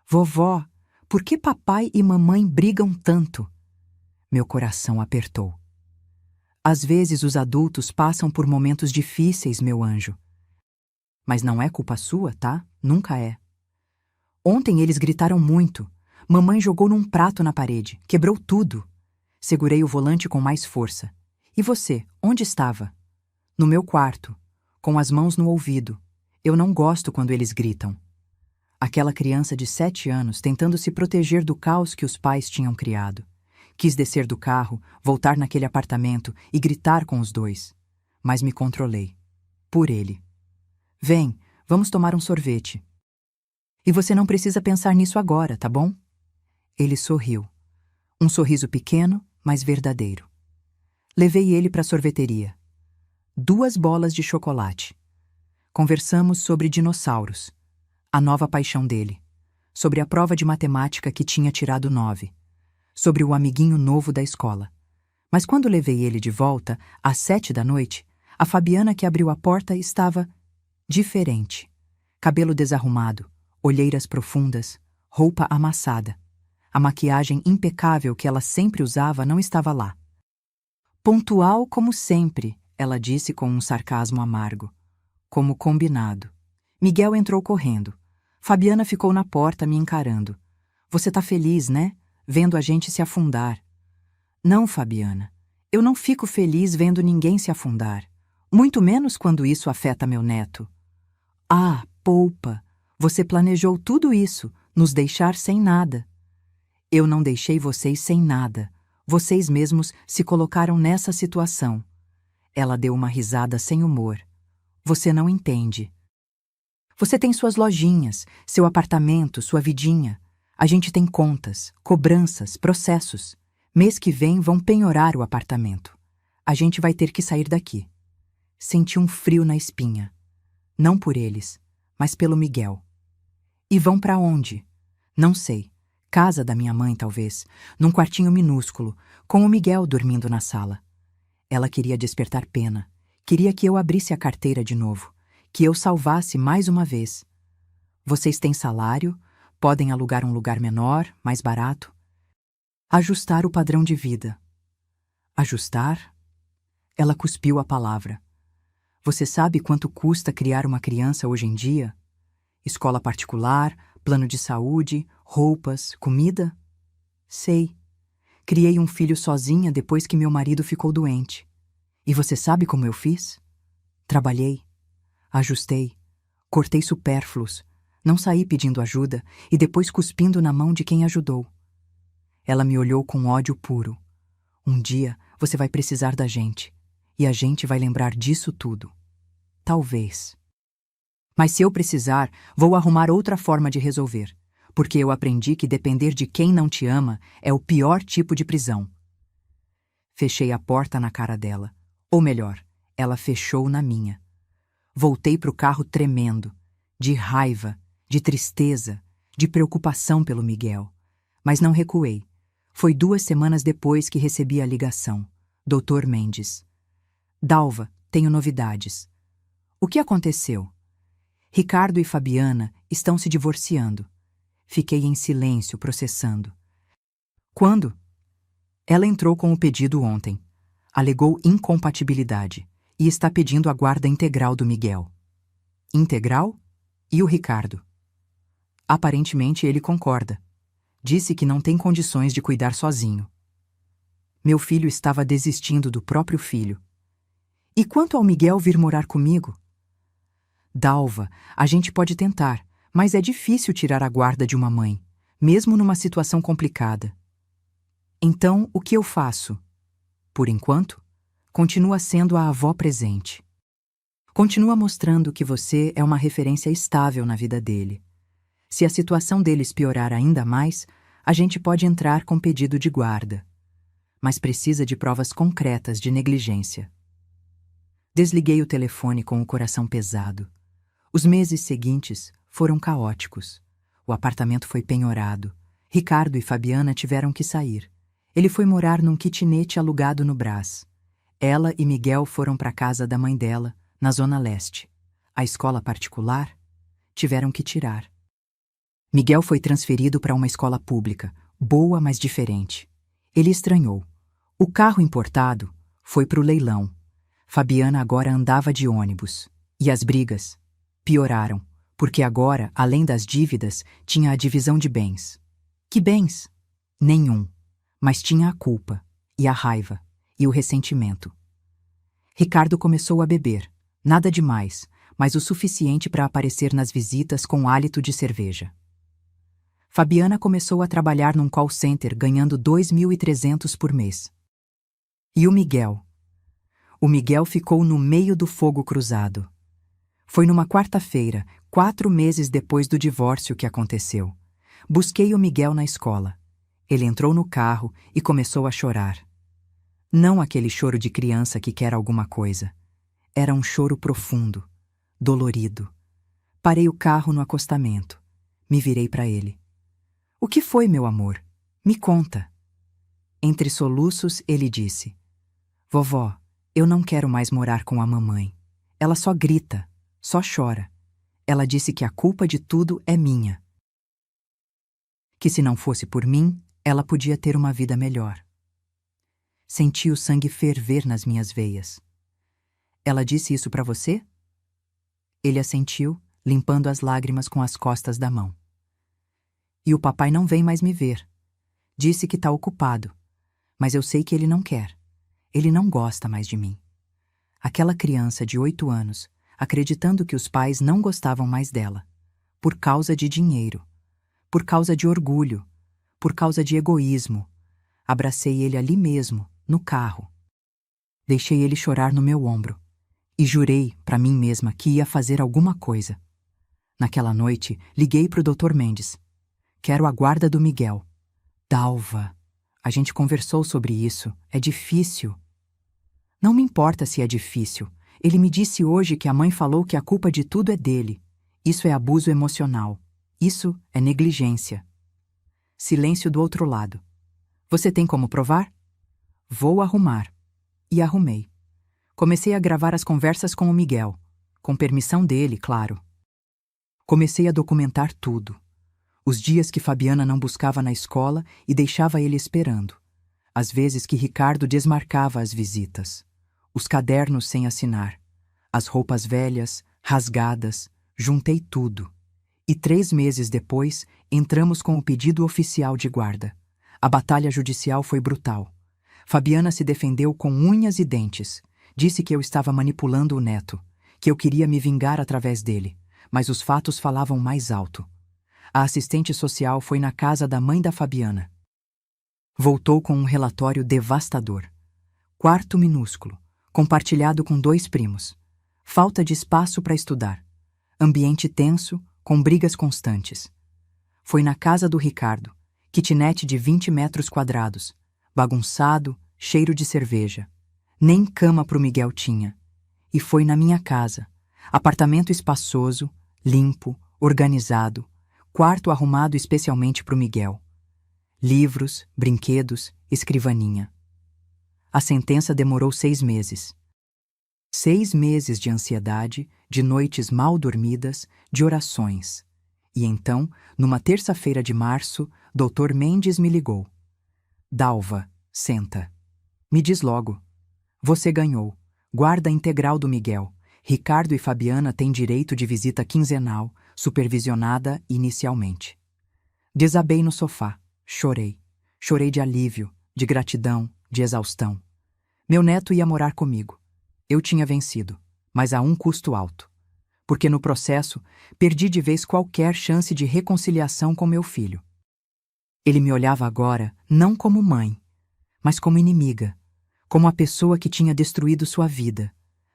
Vovó, por que papai e mamãe brigam tanto? Meu coração apertou. Às vezes os adultos passam por momentos difíceis, meu anjo. Mas não é culpa sua, tá? Nunca é. Ontem eles gritaram muito. Mamãe jogou num prato na parede, quebrou tudo. Segurei o volante com mais força. E você, onde estava? No meu quarto, com as mãos no ouvido. Eu não gosto quando eles gritam. Aquela criança de 7 anos tentando se proteger do caos que os pais tinham criado. Quis descer do carro, voltar naquele apartamento e gritar com os dois. Mas me controlei. Por ele. Vem, vamos tomar um sorvete. E você não precisa pensar nisso agora, tá bom? Ele sorriu. Um sorriso pequeno, mas verdadeiro. Levei ele para a sorveteria. 2 bolas de chocolate. Conversamos sobre dinossauros. A nova paixão dele. Sobre a prova de matemática que tinha tirado 9. Sobre o amiguinho novo da escola. Mas quando levei ele de volta, às 7 da noite, a Fabiana que abriu a porta estava diferente. Cabelo desarrumado, olheiras profundas, roupa amassada. A maquiagem impecável que ela sempre usava não estava lá. Pontual como sempre, ela disse com um sarcasmo amargo. Como combinado. Miguel entrou correndo. Fabiana ficou na porta me encarando. Você tá feliz, né? Vendo a gente se afundar. Não, Fabiana. Eu não fico feliz vendo ninguém se afundar. Muito menos quando isso afeta meu neto. Ah, poupa. Você planejou tudo isso, nos deixar sem nada. Eu não deixei vocês sem nada. Vocês mesmos se colocaram nessa situação. Ela deu uma risada sem humor. Você não entende. Você tem suas lojinhas, seu apartamento, sua vidinha. A gente tem contas, cobranças, processos. Mês que vem vão penhorar o apartamento. A gente vai ter que sair daqui. Senti um frio na espinha. Não por eles, mas pelo Miguel. E vão para onde? Não sei. Casa da minha mãe, talvez, num quartinho minúsculo, com o Miguel dormindo na sala. Ela queria despertar pena. Queria que eu abrisse a carteira de novo, que eu salvasse mais uma vez. Vocês têm salário, podem alugar um lugar menor, mais barato. Ajustar o padrão de vida. Ajustar? Ela cuspiu a palavra. Você sabe quanto custa criar uma criança hoje em dia? Escola particular, plano de saúde, roupas, comida? Sei. Criei um filho sozinha depois que meu marido ficou doente. E você sabe como eu fiz? Trabalhei, ajustei, cortei supérfluos, não saí pedindo ajuda e depois cuspindo na mão de quem ajudou. Ela me olhou com ódio puro. Um dia você vai precisar da gente, e a gente vai lembrar disso tudo. Talvez. Mas se eu precisar, vou arrumar outra forma de resolver, porque eu aprendi que depender de quem não te ama é o pior tipo de prisão. Fechei a porta na cara dela. Ou melhor, ela fechou na minha. Voltei para o carro tremendo, de raiva, de tristeza, de preocupação pelo Miguel. Mas não recuei. Foi 2 semanas depois que recebi a ligação. Dr. Mendes. Dalva, tenho novidades. O que aconteceu? Ricardo e Fabiana estão se divorciando. Fiquei em silêncio, processando. Quando? Ela entrou com o pedido ontem. Alegou incompatibilidade e está pedindo a guarda integral do Miguel. Integral? E o Ricardo? Aparentemente ele concorda. Disse que não tem condições de cuidar sozinho. Meu filho estava desistindo do próprio filho. E quanto ao Miguel vir morar comigo? Dalva, a gente pode tentar, mas é difícil tirar a guarda de uma mãe, mesmo numa situação complicada. Então, o que eu faço? Por enquanto, continua sendo a avó presente. Continua mostrando que você é uma referência estável na vida dele. Se a situação deles piorar ainda mais, a gente pode entrar com pedido de guarda. Mas precisa de provas concretas de negligência. Desliguei o telefone com o coração pesado. Os meses seguintes foram caóticos. O apartamento foi penhorado. Ricardo e Fabiana tiveram que sair. Ele foi morar num kitnet alugado no Brás. Ela e Miguel foram para a casa da mãe dela, na Zona Leste. A escola particular tiveram que tirar. Miguel foi transferido para uma escola pública, boa, mas diferente. Ele estranhou. O carro importado foi para o leilão. Fabiana agora andava de ônibus. E as brigas pioraram, porque agora, além das dívidas, tinha a divisão de bens. Que bens? Nenhum. Mas tinha a culpa, e a raiva, e o ressentimento. Ricardo começou a beber. Nada demais, mas o suficiente para aparecer nas visitas com hálito de cerveja. Fabiana começou a trabalhar num call center ganhando 2.300 por mês. E o Miguel? O Miguel ficou no meio do fogo cruzado. Foi numa quarta-feira, 4 meses depois do divórcio que aconteceu. Busquei o Miguel na escola. Ele entrou no carro e começou a chorar. Não aquele choro de criança que quer alguma coisa. Era um choro profundo, dolorido. Parei o carro no acostamento. Me virei para ele. O que foi, meu amor? Me conta. Entre soluços, ele disse: Vovó, eu não quero mais morar com a mamãe. Ela só grita, só chora. Ela disse que a culpa de tudo é minha. Que se não fosse por mim, ela podia ter uma vida melhor. Senti o sangue ferver nas minhas veias. Ela disse isso para você? Ele assentiu, limpando as lágrimas com as costas da mão. E o papai não vem mais me ver. Disse que está ocupado, mas eu sei que ele não quer. Ele não gosta mais de mim. Aquela criança de 8 anos, acreditando que os pais não gostavam mais dela, por causa de dinheiro, por causa de orgulho, por causa de egoísmo. Abracei ele ali mesmo, no carro. Deixei ele chorar no meu ombro e jurei para mim mesma que ia fazer alguma coisa. Naquela noite, liguei para o Dr. Mendes. Quero a guarda do Miguel. Dalva, a gente conversou sobre isso. É difícil. Não me importa se é difícil. Ele me disse hoje que a mãe falou que a culpa de tudo é dele. Isso é abuso emocional. Isso é negligência. Silêncio do outro lado. Você tem como provar? Vou arrumar. E arrumei. Comecei a gravar as conversas com o Miguel. Com permissão dele, claro. Comecei a documentar tudo. Os dias que Fabiana não buscava na escola e deixava ele esperando. As vezes que Ricardo desmarcava as visitas. Os cadernos sem assinar. As roupas velhas, rasgadas. Juntei tudo. E 3 meses depois, entramos com o pedido oficial de guarda. A batalha judicial foi brutal. Fabiana se defendeu com unhas e dentes. Disse que eu estava manipulando o neto, que eu queria me vingar através dele, mas os fatos falavam mais alto. A assistente social foi na casa da mãe da Fabiana. Voltou com um relatório devastador. Quarto minúsculo, compartilhado com 2 primos. Falta de espaço para estudar. Ambiente tenso, com brigas constantes. Foi na casa do Ricardo, kitnet de 20 metros quadrados, bagunçado, cheiro de cerveja. Nem cama pro Miguel tinha. E foi na minha casa, apartamento espaçoso, limpo, organizado, quarto arrumado especialmente pro Miguel. Livros, brinquedos, escrivaninha. A sentença demorou 6 meses. 6 meses de ansiedade, de noites mal dormidas, de orações. E então, numa terça-feira de março, Dr. Mendes me ligou. Dalva, senta. Me diz logo. Você ganhou. Guarda integral do Miguel. Ricardo e Fabiana têm direito de visita quinzenal, supervisionada inicialmente. Desabei no sofá. Chorei. Chorei de alívio, de gratidão, de exaustão. Meu neto ia morar comigo. Eu tinha vencido, mas a um custo alto. Porque no processo, perdi de vez qualquer chance de reconciliação com meu filho. Ele me olhava agora não como mãe, mas como inimiga, como a pessoa que tinha destruído sua vida.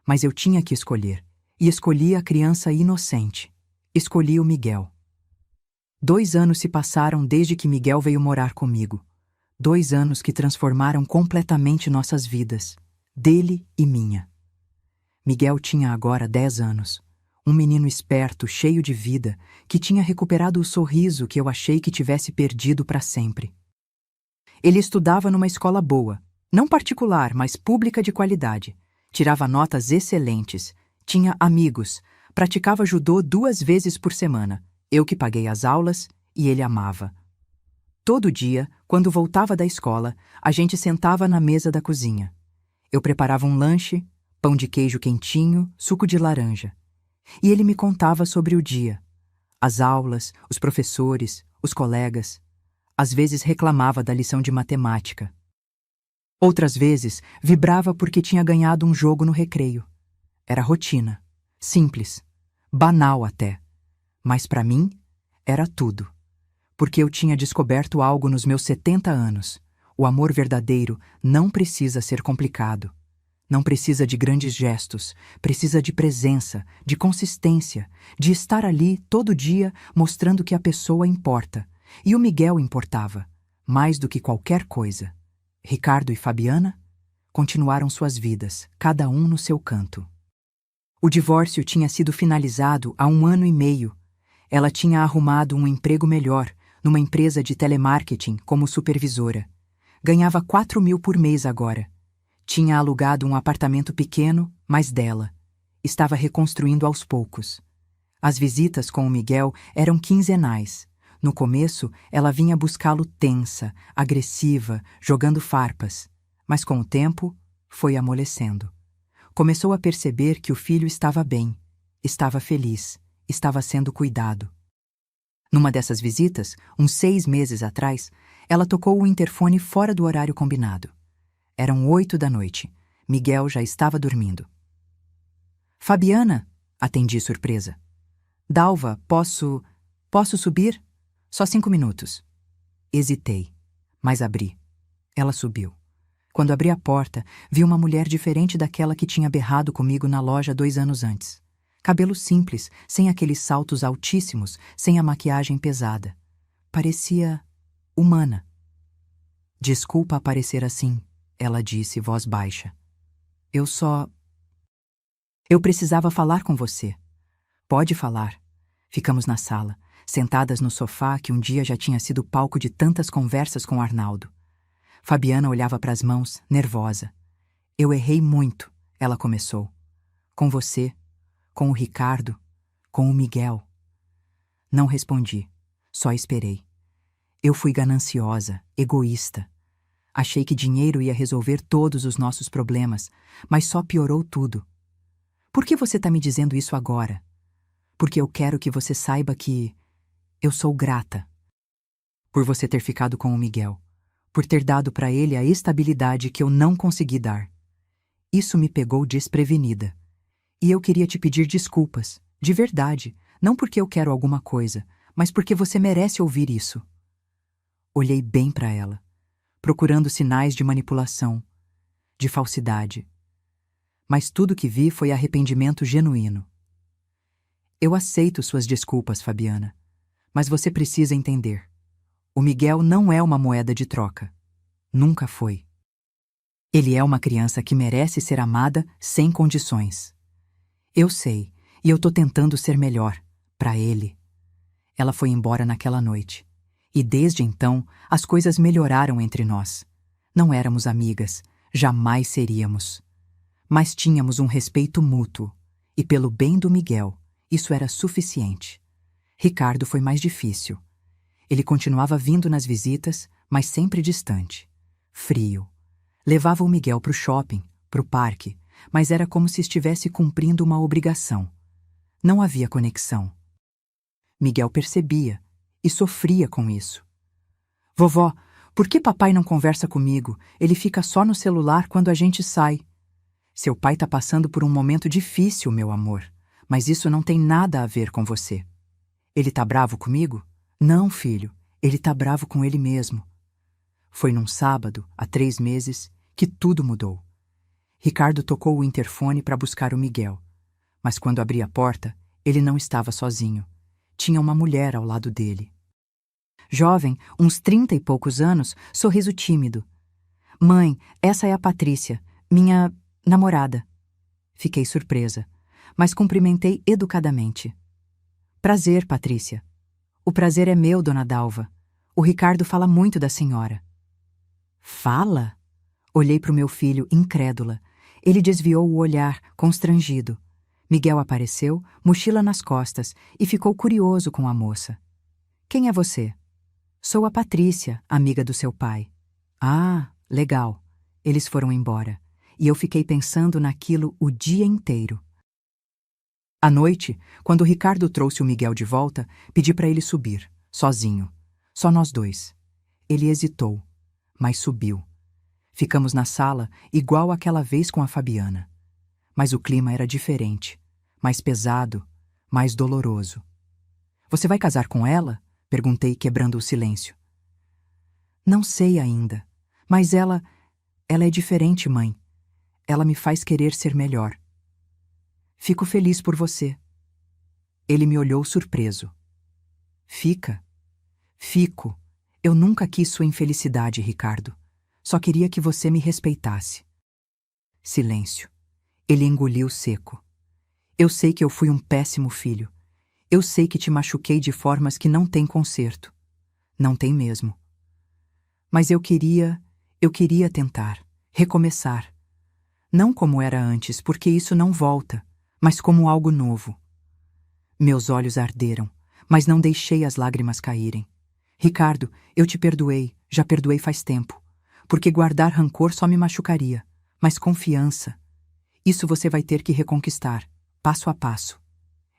Mas eu tinha que escolher, e escolhi a criança inocente. Escolhi o Miguel. 2 anos se passaram desde que Miguel veio morar comigo. 2 anos que transformaram completamente nossas vidas, dele e minha. Miguel tinha agora 10 anos. Um menino esperto, cheio de vida, que tinha recuperado o sorriso que eu achei que tivesse perdido para sempre. Ele estudava numa escola boa, não particular, mas pública de qualidade. Tirava notas excelentes, tinha amigos, praticava judô 2 vezes por semana. Eu que paguei as aulas e ele amava. Todo dia, quando voltava da escola, a gente sentava na mesa da cozinha. Eu preparava um lanche, pão de queijo quentinho, suco de laranja. E ele me contava sobre o dia. As aulas, os professores, os colegas. Às vezes reclamava da lição de matemática. Outras vezes vibrava porque tinha ganhado um jogo no recreio. Era rotina, simples, banal até. Mas para mim, era tudo. Porque eu tinha descoberto algo nos meus 70 anos. O amor verdadeiro não precisa ser complicado. Não precisa de grandes gestos, precisa de presença, de consistência, de estar ali todo dia mostrando que a pessoa importa. E o Miguel importava, mais do que qualquer coisa. Ricardo e Fabiana continuaram suas vidas, cada um no seu canto. O divórcio tinha sido finalizado há 1 ano e meio. Ela tinha arrumado um emprego melhor, numa empresa de telemarketing como supervisora. Ganhava 4.000 por mês agora. Tinha alugado um apartamento pequeno, mas dela. Estava reconstruindo aos poucos. As visitas com o Miguel eram quinzenais. No começo, ela vinha buscá-lo tensa, agressiva, jogando farpas. Mas com o tempo, foi amolecendo. Começou a perceber que o filho estava bem, estava feliz, estava sendo cuidado. Numa dessas visitas, uns 6 meses atrás, ela tocou o interfone fora do horário combinado. Eram 8 da noite. Miguel já estava dormindo. Fabiana, atendi surpresa. Dalva, posso subir? Só 5 minutos. Hesitei, mas abri. Ela subiu. Quando abri a porta, vi uma mulher diferente daquela que tinha berrado comigo na loja 2 anos antes. Cabelo simples, sem aqueles saltos altíssimos, sem a maquiagem pesada. Parecia humana. Desculpa aparecer assim, ela disse, voz baixa. Eu precisava falar com você. Pode falar. Ficamos na sala, sentadas no sofá que um dia já tinha sido palco de tantas conversas com Arnaldo. Fabiana olhava para as mãos, nervosa. Eu errei muito, ela começou. Com você, com o Ricardo, com o Miguel. Não respondi, só esperei. Eu fui gananciosa, egoísta. Achei que dinheiro ia resolver todos os nossos problemas, mas só piorou tudo. Por que você está me dizendo isso agora? Porque eu quero que você saiba que eu sou grata por você ter ficado com o Miguel, por ter dado para ele a estabilidade que eu não consegui dar. Isso me pegou desprevenida. E eu queria te pedir desculpas, de verdade, não porque eu quero alguma coisa, mas porque você merece ouvir isso. Olhei bem para ela, procurando sinais de manipulação, de falsidade. Mas tudo que vi foi arrependimento genuíno. Eu aceito suas desculpas, Fabiana, mas você precisa entender. O Miguel não é uma moeda de troca. Nunca foi. Ele é uma criança que merece ser amada sem condições. Eu sei, e eu tô tentando ser melhor, para ele. Ela foi embora naquela noite. E desde então, as coisas melhoraram entre nós. Não éramos amigas, jamais seríamos. Mas tínhamos um respeito mútuo. E pelo bem do Miguel, isso era suficiente. Ricardo foi mais difícil. Ele continuava vindo nas visitas, mas sempre distante. Frio. Levava o Miguel para o shopping, para o parque, mas era como se estivesse cumprindo uma obrigação. Não havia conexão. Miguel percebia e sofria com isso. Vovó, por que papai não conversa comigo? Ele fica só no celular quando a gente sai. Seu pai está passando por um momento difícil, meu amor, mas isso não tem nada a ver com você. Ele tá bravo comigo? Não, filho, ele tá bravo com ele mesmo. Foi num sábado, há 3 meses, que tudo mudou. Ricardo tocou o interfone para buscar o Miguel. Mas quando abri a porta, ele não estava sozinho. Tinha uma mulher ao lado dele. Jovem, uns 30 e poucos anos, sorriso tímido. Mãe, essa é a Patrícia, minha namorada. Fiquei surpresa, mas cumprimentei educadamente. Prazer, Patrícia. O prazer é meu, dona Dalva. O Ricardo fala muito da senhora. Fala? Olhei para o meu filho, incrédula. Ele desviou o olhar, constrangido. Miguel apareceu, mochila nas costas, e ficou curioso com a moça. Quem é você? Sou a Patrícia, amiga do seu pai. Ah, legal. Eles foram embora. E eu fiquei pensando naquilo o dia inteiro. À noite, quando o Ricardo trouxe o Miguel de volta, pedi para ele subir, sozinho. Só nós dois. Ele hesitou, mas subiu. Ficamos na sala, igual aquela vez com a Fabiana. Mas o clima era diferente, mais pesado, mais doloroso. Você vai casar com ela? Perguntei, quebrando o silêncio. Não sei ainda, mas ela é diferente, mãe. Ela me faz querer ser melhor. Fico feliz por você. Ele me olhou surpreso. Fica? Fico. Eu nunca quis sua infelicidade, Ricardo. Só queria que você me respeitasse. Silêncio. Ele engoliu seco. Eu sei que eu fui um péssimo filho. Eu sei que te machuquei de formas que não têm conserto. Não tem mesmo. Mas eu queria tentar, recomeçar. Não como era antes, porque isso não volta, mas como algo novo. Meus olhos arderam, mas não deixei as lágrimas caírem. Ricardo, eu te perdoei, já perdoei faz tempo. Porque guardar rancor só me machucaria. Mas confiança, isso você vai ter que reconquistar, passo a passo.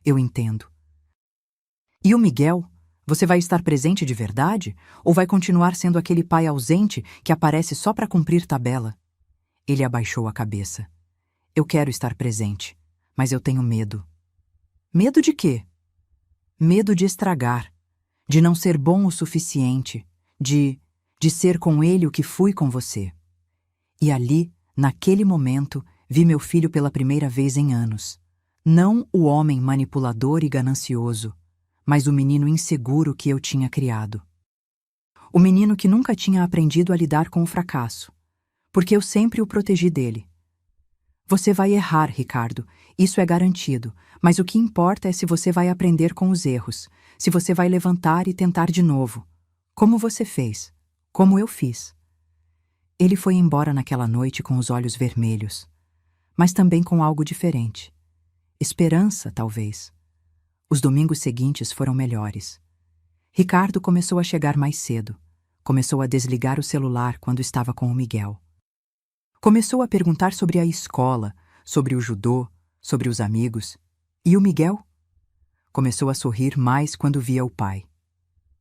Eu entendo. E o Miguel? Você vai estar presente de verdade? Ou vai continuar sendo aquele pai ausente que aparece só para cumprir tabela? Ele abaixou a cabeça. Eu quero estar presente, mas eu tenho medo. Medo de quê? Medo de estragar, de não ser bom o suficiente, de ser com ele o que fui com você. E ali, naquele momento, vi meu filho pela primeira vez em anos. Não o homem manipulador e ganancioso, mas o menino inseguro que eu tinha criado. O menino que nunca tinha aprendido a lidar com o fracasso, porque eu sempre o protegi dele. Você vai errar, Ricardo, isso é garantido, mas o que importa é se você vai aprender com os erros, se você vai levantar e tentar de novo, como você fez, como eu fiz. Ele foi embora naquela noite com os olhos vermelhos, mas também com algo diferente. Esperança, talvez. Os domingos seguintes foram melhores. Ricardo começou a chegar mais cedo. Começou a desligar o celular quando estava com o Miguel. Começou a perguntar sobre a escola, sobre o judô, sobre os amigos. E o Miguel? Começou a sorrir mais quando via o pai.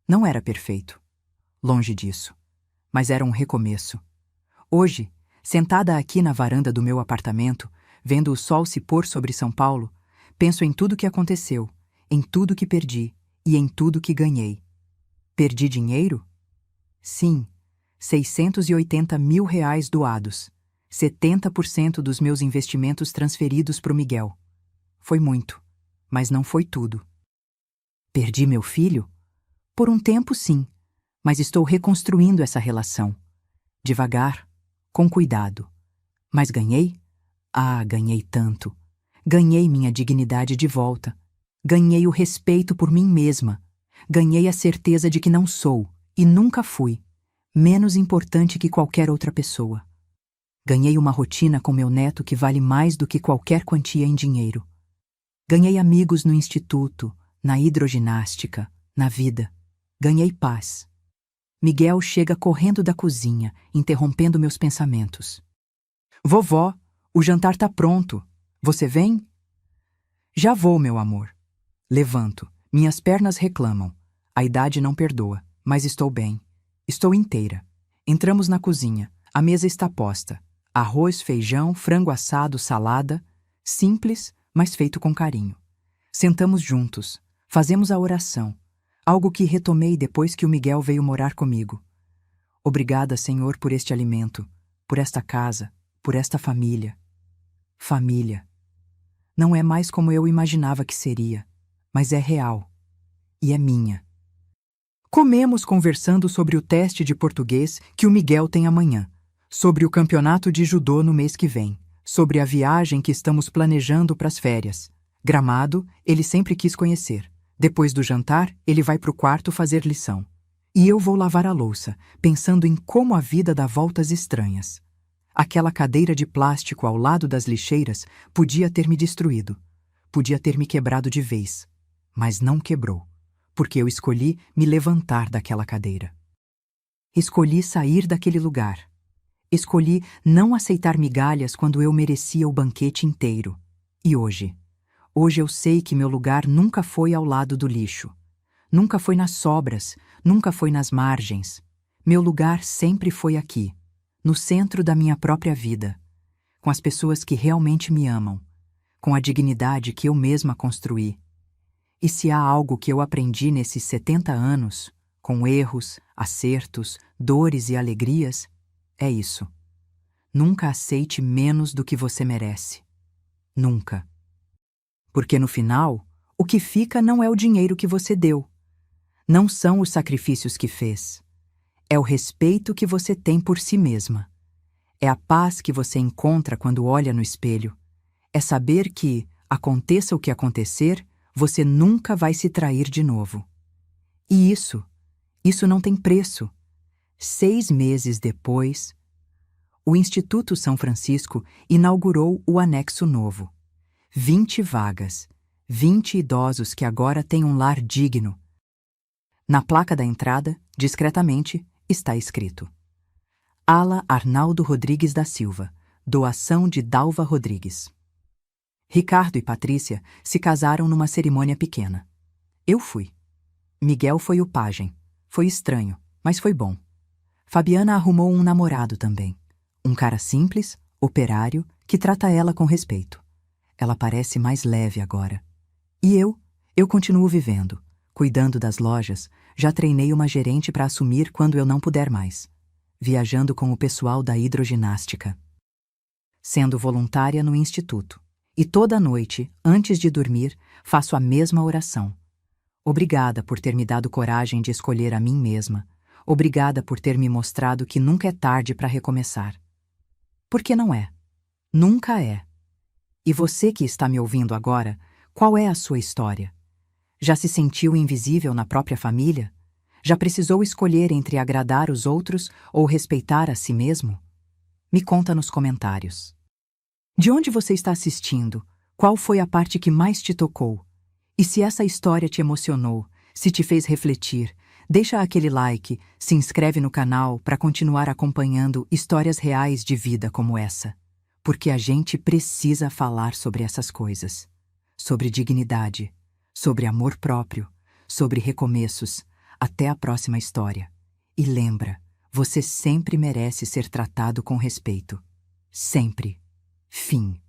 Não era perfeito. Longe disso. Mas era um recomeço. Hoje, sentada aqui na varanda do meu apartamento, vendo o sol se pôr sobre São Paulo, penso em tudo que aconteceu, em tudo que perdi e em tudo que ganhei. Perdi dinheiro? Sim, 680 mil reais doados. 70% dos meus investimentos transferidos para o Miguel. Foi muito, mas não foi tudo. Perdi meu filho? Por um tempo, sim, mas estou reconstruindo essa relação. Devagar, com cuidado. Mas ganhei? Ah, ganhei tanto. Ganhei minha dignidade de volta. Ganhei o respeito por mim mesma. Ganhei a certeza de que não sou, e nunca fui, menos importante que qualquer outra pessoa. Ganhei uma rotina com meu neto que vale mais do que qualquer quantia em dinheiro. Ganhei amigos no instituto, na hidroginástica, na vida. Ganhei paz. Miguel chega correndo da cozinha, interrompendo meus pensamentos. Vovó, o jantar tá pronto. Você vem? Já vou, meu amor. Levanto. Minhas pernas reclamam. A idade não perdoa, mas estou bem. Estou inteira. Entramos na cozinha. A mesa está posta. Arroz, feijão, frango assado, salada. Simples, mas feito com carinho. Sentamos juntos. Fazemos a oração. Algo que retomei depois que o Miguel veio morar comigo. Obrigada, Senhor, por este alimento, por esta casa, por esta família. Família. Não é mais como eu imaginava que seria, mas é real. E é minha. Comemos conversando sobre o teste de português que o Miguel tem amanhã, sobre o campeonato de judô no mês que vem, sobre a viagem que estamos planejando para as férias. Gramado, ele sempre quis conhecer. Depois do jantar, ele vai para o quarto fazer lição. E eu vou lavar a louça, pensando em como a vida dá voltas estranhas. Aquela cadeira de plástico ao lado das lixeiras podia ter me destruído. Podia ter me quebrado de vez. Mas não quebrou, porque eu escolhi me levantar daquela cadeira. Escolhi sair daquele lugar. Escolhi não aceitar migalhas quando eu merecia o banquete inteiro. E hoje eu sei que meu lugar nunca foi ao lado do lixo. Nunca foi nas sobras, nunca foi nas margens. Meu lugar sempre foi aqui, no centro da minha própria vida, com as pessoas que realmente me amam, com a dignidade que eu mesma construí. E se há algo que eu aprendi nesses 70 anos, com erros, acertos, dores e alegrias, é isso. Nunca aceite menos do que você merece. Nunca. Porque no final, o que fica não é o dinheiro que você deu. Não são os sacrifícios que fez. É o respeito que você tem por si mesma. É a paz que você encontra quando olha no espelho. É saber que, Aconteça o que acontecer, você nunca vai se trair de novo. E isso não tem preço. 6 meses depois, o Instituto São Francisco inaugurou o anexo novo. 20 vagas, 20 idosos que agora têm um lar digno. Na placa da entrada, discretamente, está escrito: Ala Arnaldo Rodrigues da Silva, doação de Dalva Rodrigues. Ricardo e Patrícia se casaram numa cerimônia pequena. Eu fui. Miguel foi o pajem. Foi estranho, mas foi bom. Fabiana arrumou um namorado também. Um cara simples, operário, que trata ela com respeito. Ela parece mais leve agora. E eu continuo vivendo, cuidando das lojas. Já treinei uma gerente para assumir quando eu não puder mais. Viajando com o pessoal da hidroginástica. Sendo voluntária no instituto. E toda noite, antes de dormir, faço a mesma oração. Obrigada por ter me dado coragem de escolher a mim mesma. Obrigada por ter me mostrado que nunca é tarde para recomeçar. Porque não é. Nunca é. E você que está me ouvindo agora, qual é a sua história? Já se sentiu invisível na própria família? Já precisou escolher entre agradar os outros ou respeitar a si mesmo? Me conta nos comentários. De onde você está assistindo? Qual foi a parte que mais te tocou? E se essa história te emocionou, se te fez refletir, deixa aquele like, se inscreve no canal para continuar acompanhando histórias reais de vida como essa. Porque a gente precisa falar sobre essas coisas. Sobre dignidade, sobre amor próprio, sobre recomeços. Até a próxima história. E lembra, você sempre merece ser tratado com respeito. Sempre. Fim.